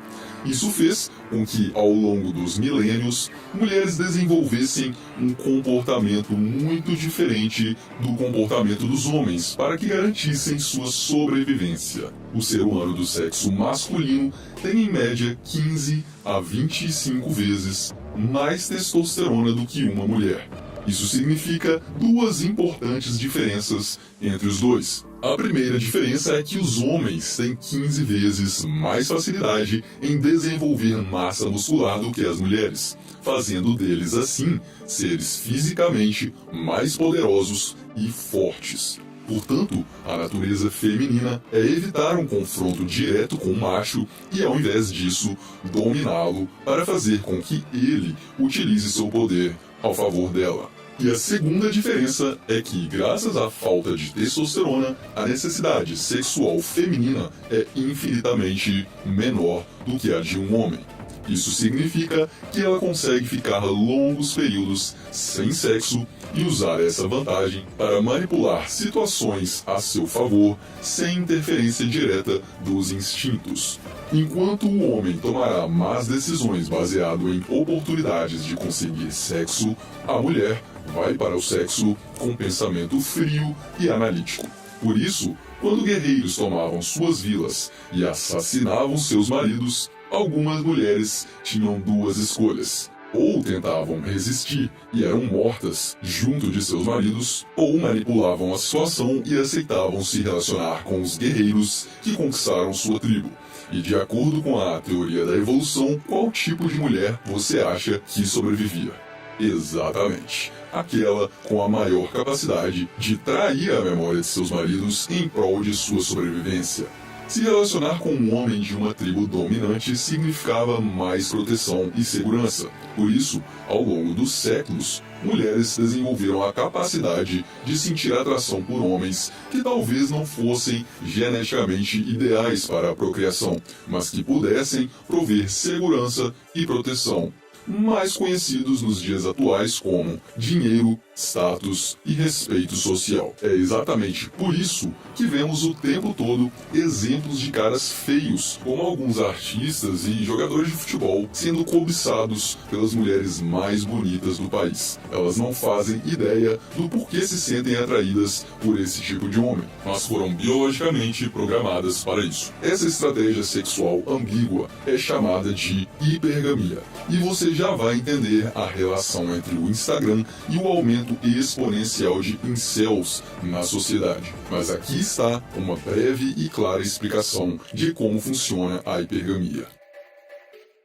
A: Isso fez com que, ao longo dos milênios, mulheres desenvolvessem um comportamento muito diferente do comportamento dos homens para que garantissem sua sobrevivência. O ser humano do sexo masculino tem em média 15 a 25 vezes mais testosterona do que uma mulher. Isso significa 2 importantes diferenças entre os dois. A primeira diferença é que os homens têm 15 vezes mais facilidade em desenvolver massa muscular do que as mulheres, fazendo deles, assim, seres fisicamente mais poderosos e fortes. Portanto, a natureza feminina é evitar um confronto direto com o macho e, ao invés disso, dominá-lo para fazer com que ele utilize seu poder ao favor dela. E a segunda diferença é que, graças à falta de testosterona, a necessidade sexual feminina é infinitamente menor do que a de um homem. Isso significa que ela consegue ficar longos períodos sem sexo e usar essa vantagem para manipular situações a seu favor sem interferência direta dos instintos. Enquanto o homem tomará más decisões baseado em oportunidades de conseguir sexo, a mulher vai para o sexo com pensamento frio e analítico. Por isso, quando guerreiros tomavam suas vilas e assassinavam seus maridos, algumas mulheres tinham 2 escolhas. Ou tentavam resistir e eram mortas junto de seus maridos, ou manipulavam a situação e aceitavam se relacionar com os guerreiros que conquistaram sua tribo. E de acordo com a teoria da evolução, qual tipo de mulher você acha que sobrevivia? Exatamente, aquela com a maior capacidade de trair a memória de seus maridos em prol de sua sobrevivência. Se relacionar com um homem de uma tribo dominante significava mais proteção e segurança. Por isso, ao longo dos séculos, mulheres desenvolveram a capacidade de sentir atração por homens que talvez não fossem geneticamente ideais para a procriação, mas que pudessem prover segurança e proteção, mais conhecidos nos dias atuais como dinheiro, status e respeito social. É exatamente por isso que vemos o tempo todo exemplos de caras feios, como alguns artistas e jogadores de futebol, sendo cobiçados pelas mulheres mais bonitas do país. Elas não fazem ideia do porquê se sentem atraídas por esse tipo de homem, mas foram biologicamente programadas para isso. Essa estratégia sexual ambígua é chamada de hipergamia, e você já vai entender a relação entre o Instagram e o aumento exponencial de incels na sociedade. Mas aqui está uma breve e clara explicação de como funciona a hipergamia.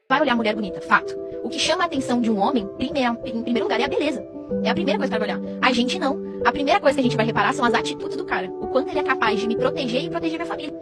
L: Vai olhar mulher bonita, fato. O que chama a atenção de um homem, em primeiro lugar, é a beleza. É a primeira coisa que vai olhar. A gente não. A primeira coisa que a gente vai reparar são as atitudes do cara. O quanto ele é capaz de me proteger e proteger minha família.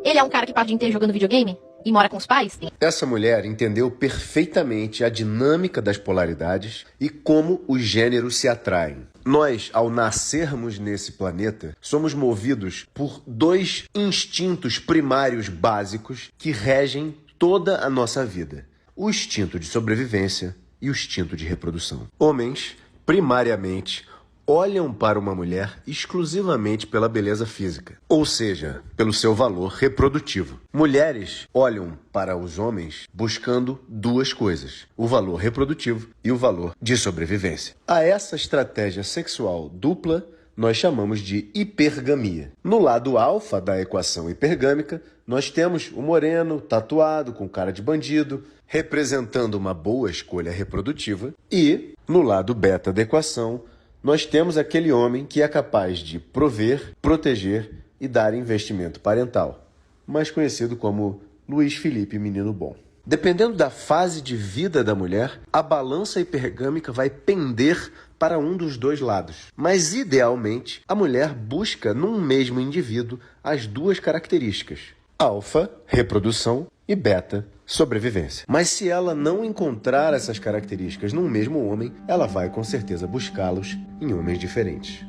L: Ele é um cara que passa o dia inteiro jogando videogame e mora com os pais?
M: Essa mulher entendeu perfeitamente a dinâmica das polaridades e como os gêneros se atraem. Nós, ao nascermos nesse planeta, somos movidos por 2 instintos primários básicos que regem toda a nossa vida: o instinto de sobrevivência e o instinto de reprodução. Homens, primariamente, olham para uma mulher exclusivamente pela beleza física, ou seja, pelo seu valor reprodutivo. Mulheres olham para os homens buscando duas coisas: o valor reprodutivo e o valor de sobrevivência. A essa estratégia sexual dupla nós chamamos de hipergamia. No lado alfa da equação hipergâmica, nós temos o moreno, tatuado, com cara de bandido, representando uma boa escolha reprodutiva, e no lado beta da equação, nós temos aquele homem que é capaz de prover, proteger e dar investimento parental, mais conhecido como Luiz Felipe Menino Bom. Dependendo da fase de vida da mulher, a balança hipergâmica vai pender para um dos dois lados. Mas, idealmente, a mulher busca num mesmo indivíduo as duas características: alfa, reprodução, e beta, sobrevivência. Mas se ela não encontrar essas características num mesmo homem, ela vai com certeza buscá-los em homens diferentes.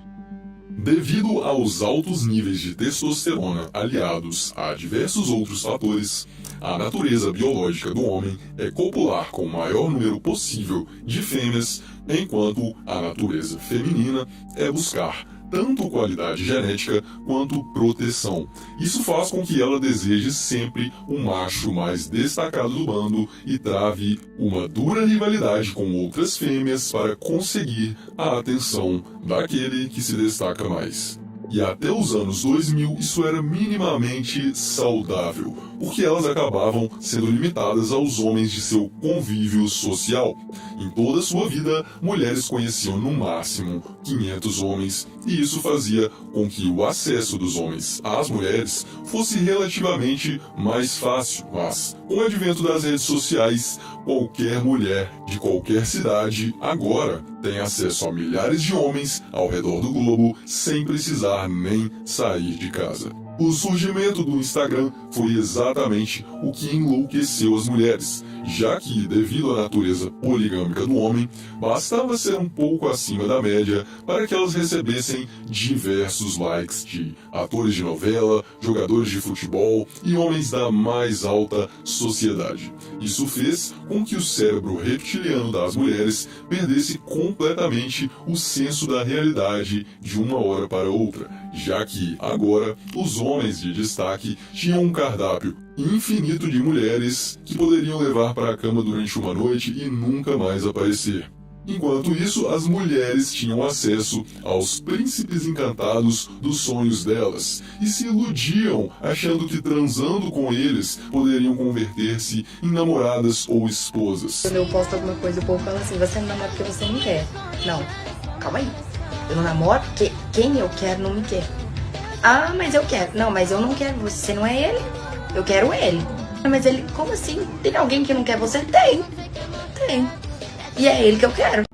A: Devido aos altos níveis de testosterona aliados a diversos outros fatores, a natureza biológica do homem é copular com o maior número possível de fêmeas, enquanto a natureza feminina é buscar tanto qualidade genética quanto proteção. Isso faz com que ela deseje sempre um macho mais destacado do bando e trave uma dura rivalidade com outras fêmeas para conseguir a atenção daquele que se destaca mais. E até os anos 2000 isso era minimamente saudável, porque elas acabavam sendo limitadas aos homens de seu convívio social. Em toda a sua vida, mulheres conheciam no máximo 500 homens, e isso fazia com que o acesso dos homens às mulheres fosse relativamente mais fácil. Mas, com o advento das redes sociais, qualquer mulher de qualquer cidade agora tem acesso a milhares de homens ao redor do globo sem precisar nem sair de casa. O surgimento do Instagram foi exatamente o que enlouqueceu as mulheres, já que, devido à natureza poligâmica do homem, bastava ser um pouco acima da média para que elas recebessem diversos likes de atores de novela, jogadores de futebol e homens da mais alta sociedade. Isso fez com que o cérebro reptiliano das mulheres perdesse completamente o senso da realidade de uma hora para outra, já que, agora, os homens de destaque tinham um cardápio infinito de mulheres que poderiam levar para a cama durante uma noite e nunca mais aparecer. Enquanto isso, as mulheres tinham acesso aos príncipes encantados dos sonhos delas e se iludiam achando que transando com eles poderiam converter-se em namoradas ou esposas.
N: Quando eu posto alguma coisa, o povo fala assim: você não namora porque você não quer. Não, calma aí. Eu não namoro porque quem eu quero não me quer. Ah, mas eu quero. Não, mas eu não quero. Você não é ele? Eu quero ele. Mas ele, como assim? Tem alguém que não quer você? Tem. E é ele que eu quero.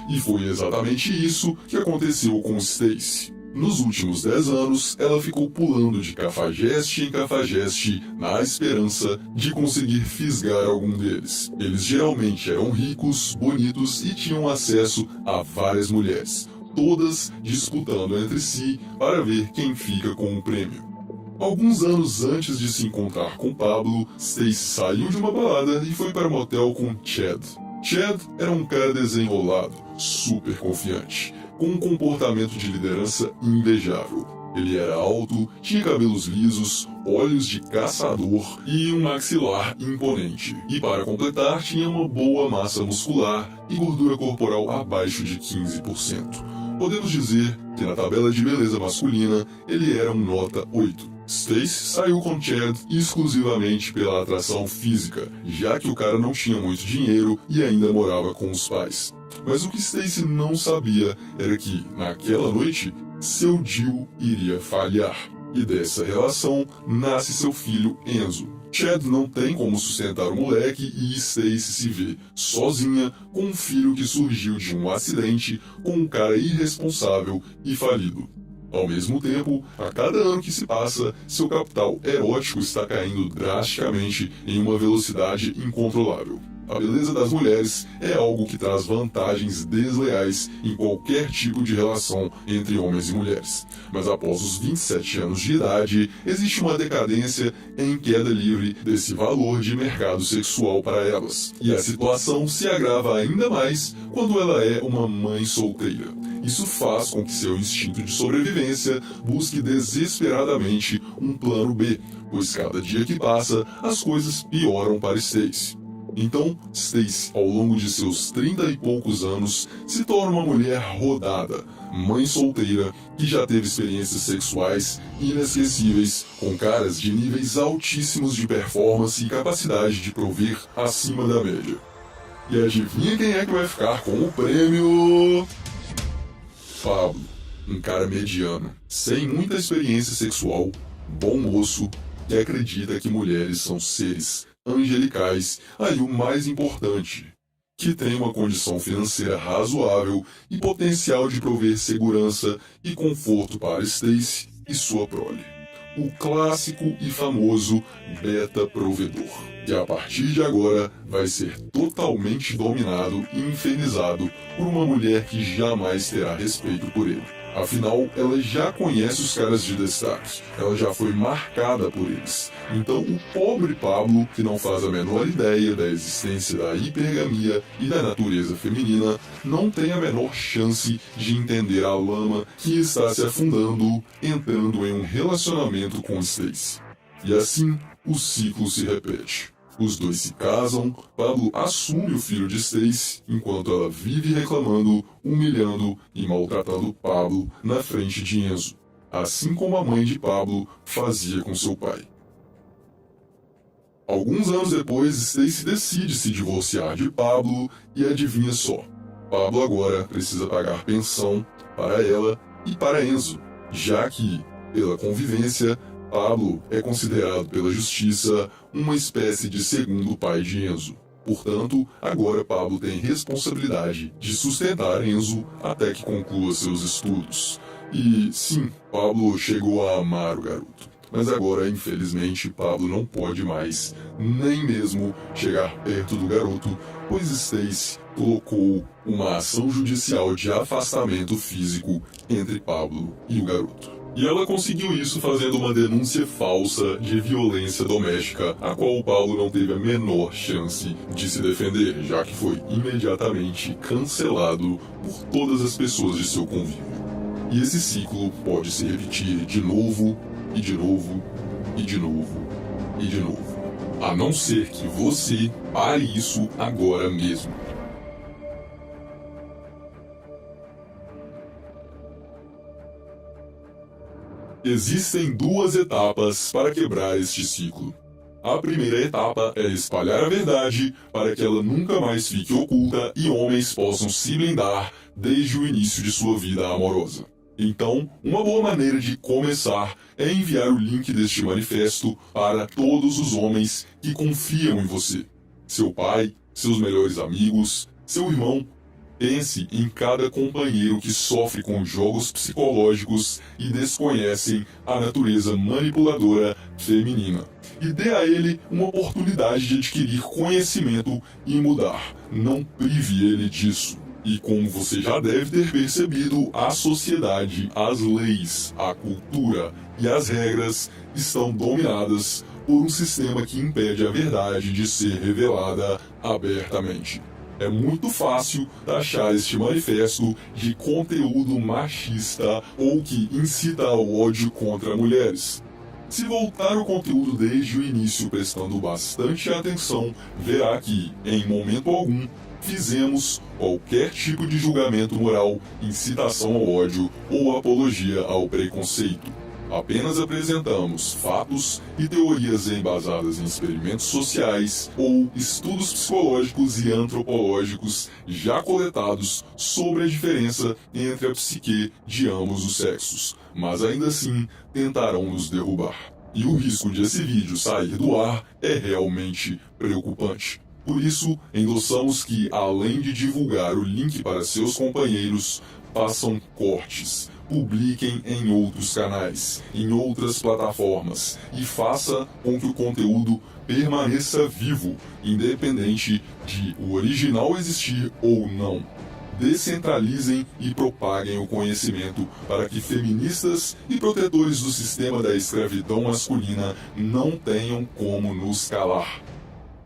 A: E foi exatamente isso que aconteceu com Stacy. Nos últimos 10 anos, ela ficou pulando de cafajeste em cafajeste na esperança de conseguir fisgar algum deles. Eles geralmente eram ricos, bonitos e tinham acesso a várias mulheres, todas disputando entre si para ver quem fica com o prêmio. Alguns anos antes de se encontrar com Pablo, Stacy saiu de uma balada e foi para um motel com Chad. Chad era um cara desenrolado, super confiante, com um comportamento de liderança invejável. Ele era alto, tinha cabelos lisos, olhos de caçador e um maxilar imponente. E para completar, tinha uma boa massa muscular e gordura corporal abaixo de 15%. Podemos dizer que na tabela de beleza masculina, ele era um nota 8. Stacy saiu com Chad exclusivamente pela atração física, já que o cara não tinha muito dinheiro e ainda morava com os pais. Mas o que Stacy não sabia era que, naquela noite, seu Jill iria falhar. E dessa relação nasce seu filho Enzo. Chad não tem como sustentar o moleque e Stacy se vê sozinha com um filho que surgiu de um acidente com um cara irresponsável e falido. Ao mesmo tempo, a cada ano que se passa, seu capital erótico está caindo drasticamente em uma velocidade incontrolável. A beleza das mulheres é algo que traz vantagens desleais em qualquer tipo de relação entre homens e mulheres. Mas após os 27 anos de idade, existe uma decadência em queda livre desse valor de mercado sexual para elas. E a situação se agrava ainda mais quando ela é uma mãe solteira. Isso faz com que seu instinto de sobrevivência busque desesperadamente um plano B, pois cada dia que passa, as coisas pioram para Stacy. Então, Stacy, ao longo de seus 30 e poucos anos, se torna uma mulher rodada, mãe solteira, que já teve experiências sexuais inesquecíveis, com caras de níveis altíssimos de performance e capacidade de prover acima da média. E adivinha quem é que vai ficar com o prêmio? Pablo, um cara mediano, sem muita experiência sexual, bom moço, que acredita que mulheres são seres angelicais, aí o mais importante, que tem uma condição financeira razoável e potencial de prover segurança e conforto para Stacy e sua prole. O clássico e famoso beta provedor, que a partir de agora vai ser totalmente dominado e infernizado por uma mulher que jamais terá respeito por ele. Afinal, ela já conhece os caras de destaque, ela já foi marcada por eles. Então o pobre Pablo, que não faz a menor ideia da existência da hipergamia e da natureza feminina, não tem a menor chance de entender a lama que está se afundando, entrando em um relacionamento com Stacy. E assim, o ciclo se repete. Os dois se casam, Pablo assume o filho de Stacy, enquanto ela vive reclamando, humilhando e maltratando Pablo na frente de Enzo, assim como a mãe de Pablo fazia com seu pai. Alguns anos depois, Stacy decide se divorciar de Pablo e adivinha só, Pablo agora precisa pagar pensão para ela e para Enzo, já que, pela convivência, Pablo é considerado pela justiça uma espécie de segundo pai de Enzo. Portanto, agora Pablo tem responsabilidade de sustentar Enzo até que conclua seus estudos. E sim, Pablo chegou a amar o garoto. Mas agora, infelizmente, Pablo não pode mais nem mesmo chegar perto do garoto, pois Stacy colocou uma ação judicial de afastamento físico entre Pablo e o garoto. E ela conseguiu isso fazendo uma denúncia falsa de violência doméstica, a qual o Pablo não teve a menor chance de se defender, já que foi imediatamente cancelado por todas as pessoas de seu convívio. E esse ciclo pode se repetir de novo, e de novo, e de novo, e de novo. A não ser que você pare isso agora mesmo. Existem duas etapas para quebrar este ciclo. A primeira etapa é espalhar a verdade para que ela nunca mais fique oculta e homens possam se blindar desde o início de sua vida amorosa. Então, uma boa maneira de começar é enviar o link deste manifesto para todos os homens que confiam em você. Seu pai, seus melhores amigos, seu irmão. Pense em cada companheiro que sofre com jogos psicológicos e desconhecem a natureza manipuladora feminina. E dê a ele uma oportunidade de adquirir conhecimento e mudar. Não prive ele disso. E como você já deve ter percebido, a sociedade, as leis, a cultura e as regras estão dominadas por um sistema que impede a verdade de ser revelada abertamente. É muito fácil taxar este manifesto de conteúdo machista ou que incita ao ódio contra mulheres. Se voltar o conteúdo desde o início prestando bastante atenção, verá que, em momento algum, fizemos qualquer tipo de julgamento moral, incitação ao ódio ou apologia ao preconceito. Apenas apresentamos fatos e teorias embasadas em experimentos sociais ou estudos psicológicos e antropológicos já coletados sobre a diferença entre a psique de ambos os sexos, mas ainda assim tentarão nos derrubar. E o risco de esse vídeo sair do ar é realmente preocupante. Por isso, endossamos que, além de divulgar o link para seus companheiros, façam cortes, publiquem em outros canais, em outras plataformas e faça com que o conteúdo permaneça vivo, independente de o original existir ou não. Descentralizem e propaguem o conhecimento para que feministas e protetores do sistema da escravidão masculina não tenham como nos calar.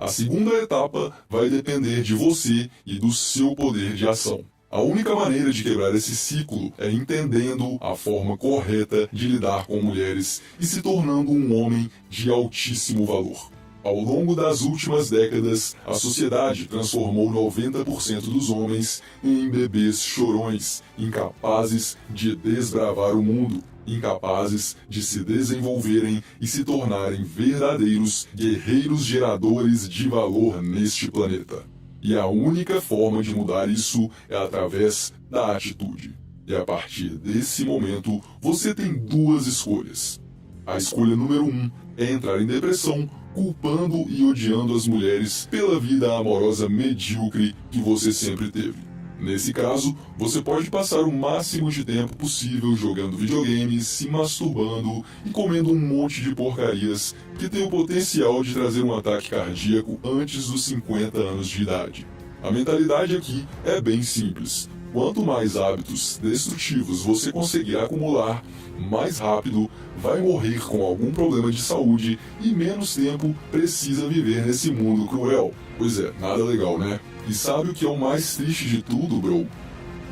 A: A segunda etapa vai depender de você e do seu poder de ação. A única maneira de quebrar esse ciclo é entendendo a forma correta de lidar com mulheres e se tornando um homem de altíssimo valor. Ao longo das últimas décadas, a sociedade transformou 90% dos homens em bebês chorões, incapazes de desbravar o mundo, incapazes de se desenvolverem e se tornarem verdadeiros guerreiros geradores de valor neste planeta. E a única forma de mudar isso é através da atitude. E a partir desse momento, você tem duas escolhas. A escolha número 1 é entrar em depressão, culpando e odiando as mulheres pela vida amorosa medíocre que você sempre teve. Nesse caso, você pode passar o máximo de tempo possível jogando videogames, se masturbando e comendo um monte de porcarias que tem o potencial de trazer um ataque cardíaco antes dos 50 anos de idade. A mentalidade aqui é bem simples. Quanto mais hábitos destrutivos você conseguir acumular, mais rápido vai morrer com algum problema de saúde e menos tempo precisa viver nesse mundo cruel. Pois é, nada legal, né? E sabe o que é o mais triste de tudo, bro?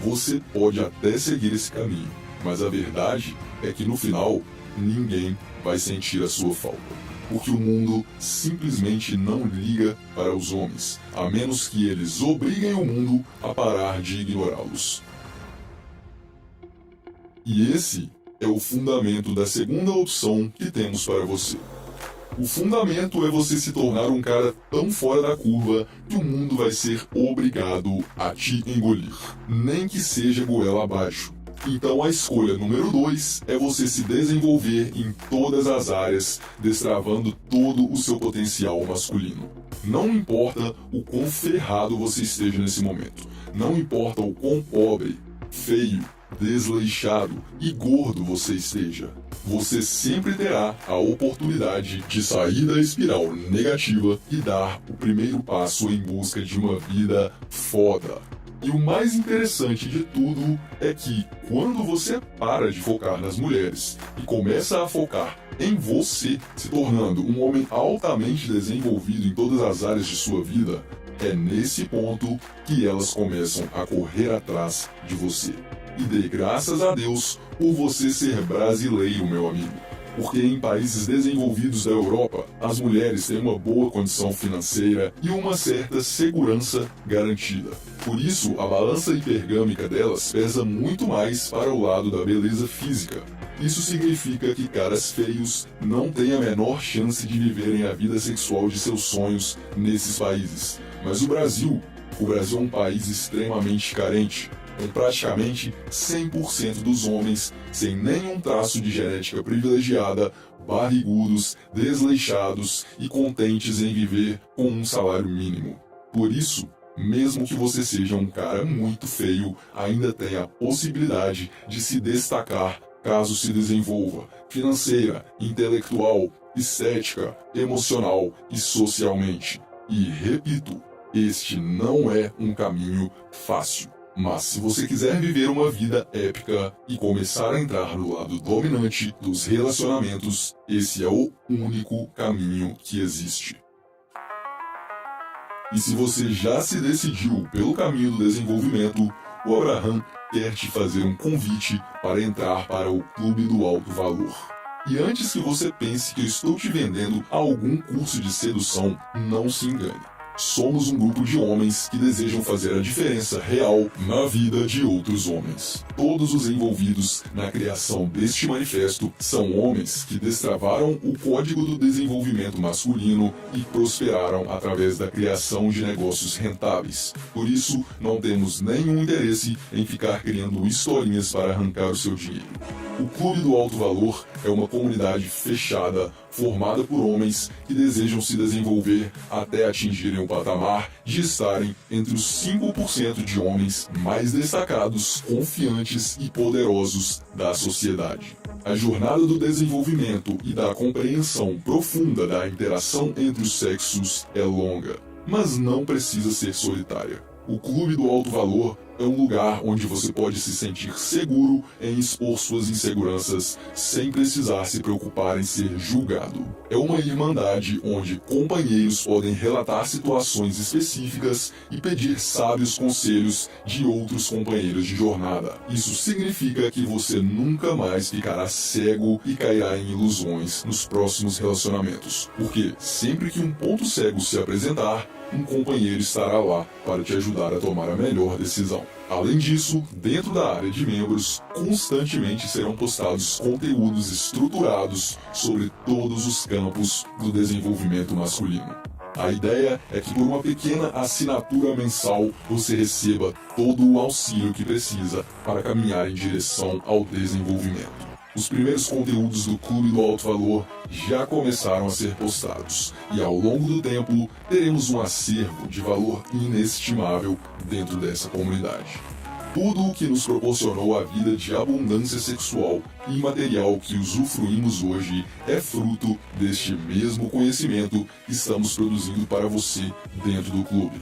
A: Você pode até seguir esse caminho, mas a verdade é que no final, ninguém vai sentir a sua falta. Porque o mundo simplesmente não liga para os homens, a menos que eles obriguem o mundo a parar de ignorá-los. E esse é o fundamento da segunda opção que temos para você. O fundamento é você se tornar um cara tão fora da curva que o mundo vai ser obrigado a te engolir, nem que seja goela abaixo. Então a escolha número 2 é você se desenvolver em todas as áreas, destravando todo o seu potencial masculino. Não importa o quão ferrado você esteja nesse momento, não importa o quão pobre, feio, desleixado e gordo você esteja, você sempre terá a oportunidade de sair da espiral negativa e dar o primeiro passo em busca de uma vida foda. E o mais interessante de tudo é que, quando você para de focar nas mulheres e começa a focar em você, se tornando um homem altamente desenvolvido em todas as áreas de sua vida, é nesse ponto que elas começam a correr atrás de você. E dê graças a Deus por você ser brasileiro, meu amigo. Porque em países desenvolvidos da Europa, as mulheres têm uma boa condição financeira e uma certa segurança garantida. Por isso, a balança hipergâmica delas pesa muito mais para o lado da beleza física. Isso significa que caras feios não têm a menor chance de viverem a vida sexual de seus sonhos nesses países. Mas o Brasil é um país extremamente carente, com praticamente 100% dos homens sem nenhum traço de genética privilegiada, barrigudos, desleixados e contentes em viver com um salário mínimo. Por isso, mesmo que você seja um cara muito feio, ainda tem a possibilidade de se destacar caso se desenvolva financeira, intelectual, estética, emocional e socialmente. E repito, este não é um caminho fácil. Mas se você quiser viver uma vida épica e começar a entrar no lado dominante dos relacionamentos, esse é o único caminho que existe. E se você já se decidiu pelo caminho do desenvolvimento, o Abraham quer te fazer um convite para entrar para o Clube do Alto Valor. E antes que você pense que eu estou te vendendo algum curso de sedução, não se engane. Somos um grupo de homens que desejam fazer a diferença real na vida de outros homens. Todos os envolvidos na criação deste manifesto são homens que destravaram o código do desenvolvimento masculino e prosperaram através da criação de negócios rentáveis. Por isso, não temos nenhum interesse em ficar criando historinhas para arrancar o seu dinheiro. O Clube do Alto Valor é uma comunidade fechada, formada por homens que desejam se desenvolver até atingirem o patamar de estarem entre os 5% de homens mais destacados, confiantes e poderosos da sociedade. A jornada do desenvolvimento e da compreensão profunda da interação entre os sexos é longa, mas não precisa ser solitária. O Clube do Alto Valor é um lugar onde você pode se sentir seguro em expor suas inseguranças sem precisar se preocupar em ser julgado. É uma irmandade onde companheiros podem relatar situações específicas e pedir sábios conselhos de outros companheiros de jornada. Isso significa que você nunca mais ficará cego e cairá em ilusões nos próximos relacionamentos, porque sempre que um ponto cego se apresentar, um companheiro estará lá para te ajudar a tomar a melhor decisão. Além disso, dentro da área de membros, constantemente serão postados conteúdos estruturados sobre todos os campos do desenvolvimento masculino. A ideia é que por uma pequena assinatura mensal você receba todo o auxílio que precisa para caminhar em direção ao desenvolvimento. Os primeiros conteúdos do Clube do Alto Valor já começaram a ser postados, e ao longo do tempo teremos um acervo de valor inestimável dentro dessa comunidade. Tudo o que nos proporcionou a vida de abundância sexual e material que usufruímos hoje é fruto deste mesmo conhecimento que estamos produzindo para você dentro do clube.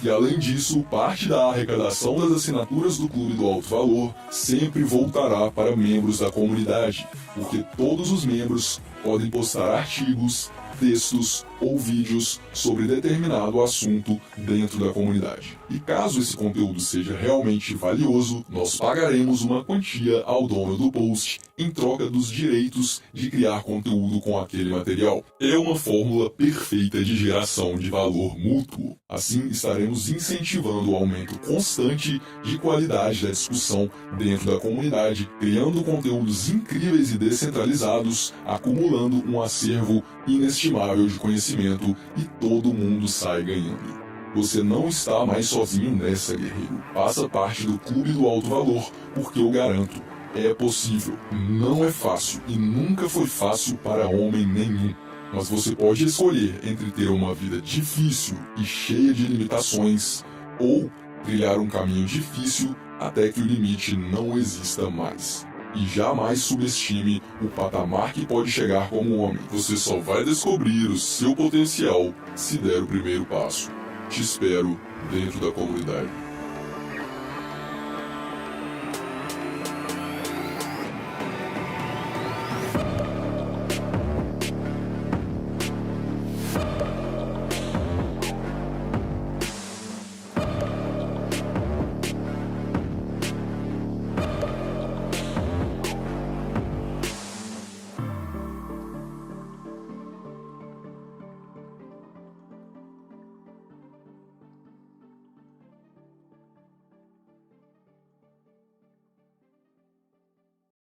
A: E além disso, parte da arrecadação das assinaturas do Clube do Alto Valor sempre voltará para membros da comunidade, porque todos os membros podem postar artigos, textos ou vídeos sobre determinado assunto dentro da comunidade. E caso esse conteúdo seja realmente valioso, nós pagaremos uma quantia ao dono do post em troca dos direitos de criar conteúdo com aquele material. É uma fórmula perfeita de geração de valor mútuo. Assim, estaremos incentivando o aumento constante de qualidade da discussão dentro da comunidade, criando conteúdos incríveis e descentralizados, acumulando um acervo inestimável de conhecimento e todo mundo sai ganhando. Você não está mais sozinho nessa, guerreiro. Faça parte do Clube do Alto Valor, porque eu garanto, é possível. Não é fácil e nunca foi fácil para homem nenhum. Mas você pode escolher entre ter uma vida difícil e cheia de limitações ou trilhar um caminho difícil até que o limite não exista mais. E jamais subestime o patamar que pode chegar como homem. Você só vai descobrir o seu potencial se der o primeiro passo. Te espero dentro da comunidade.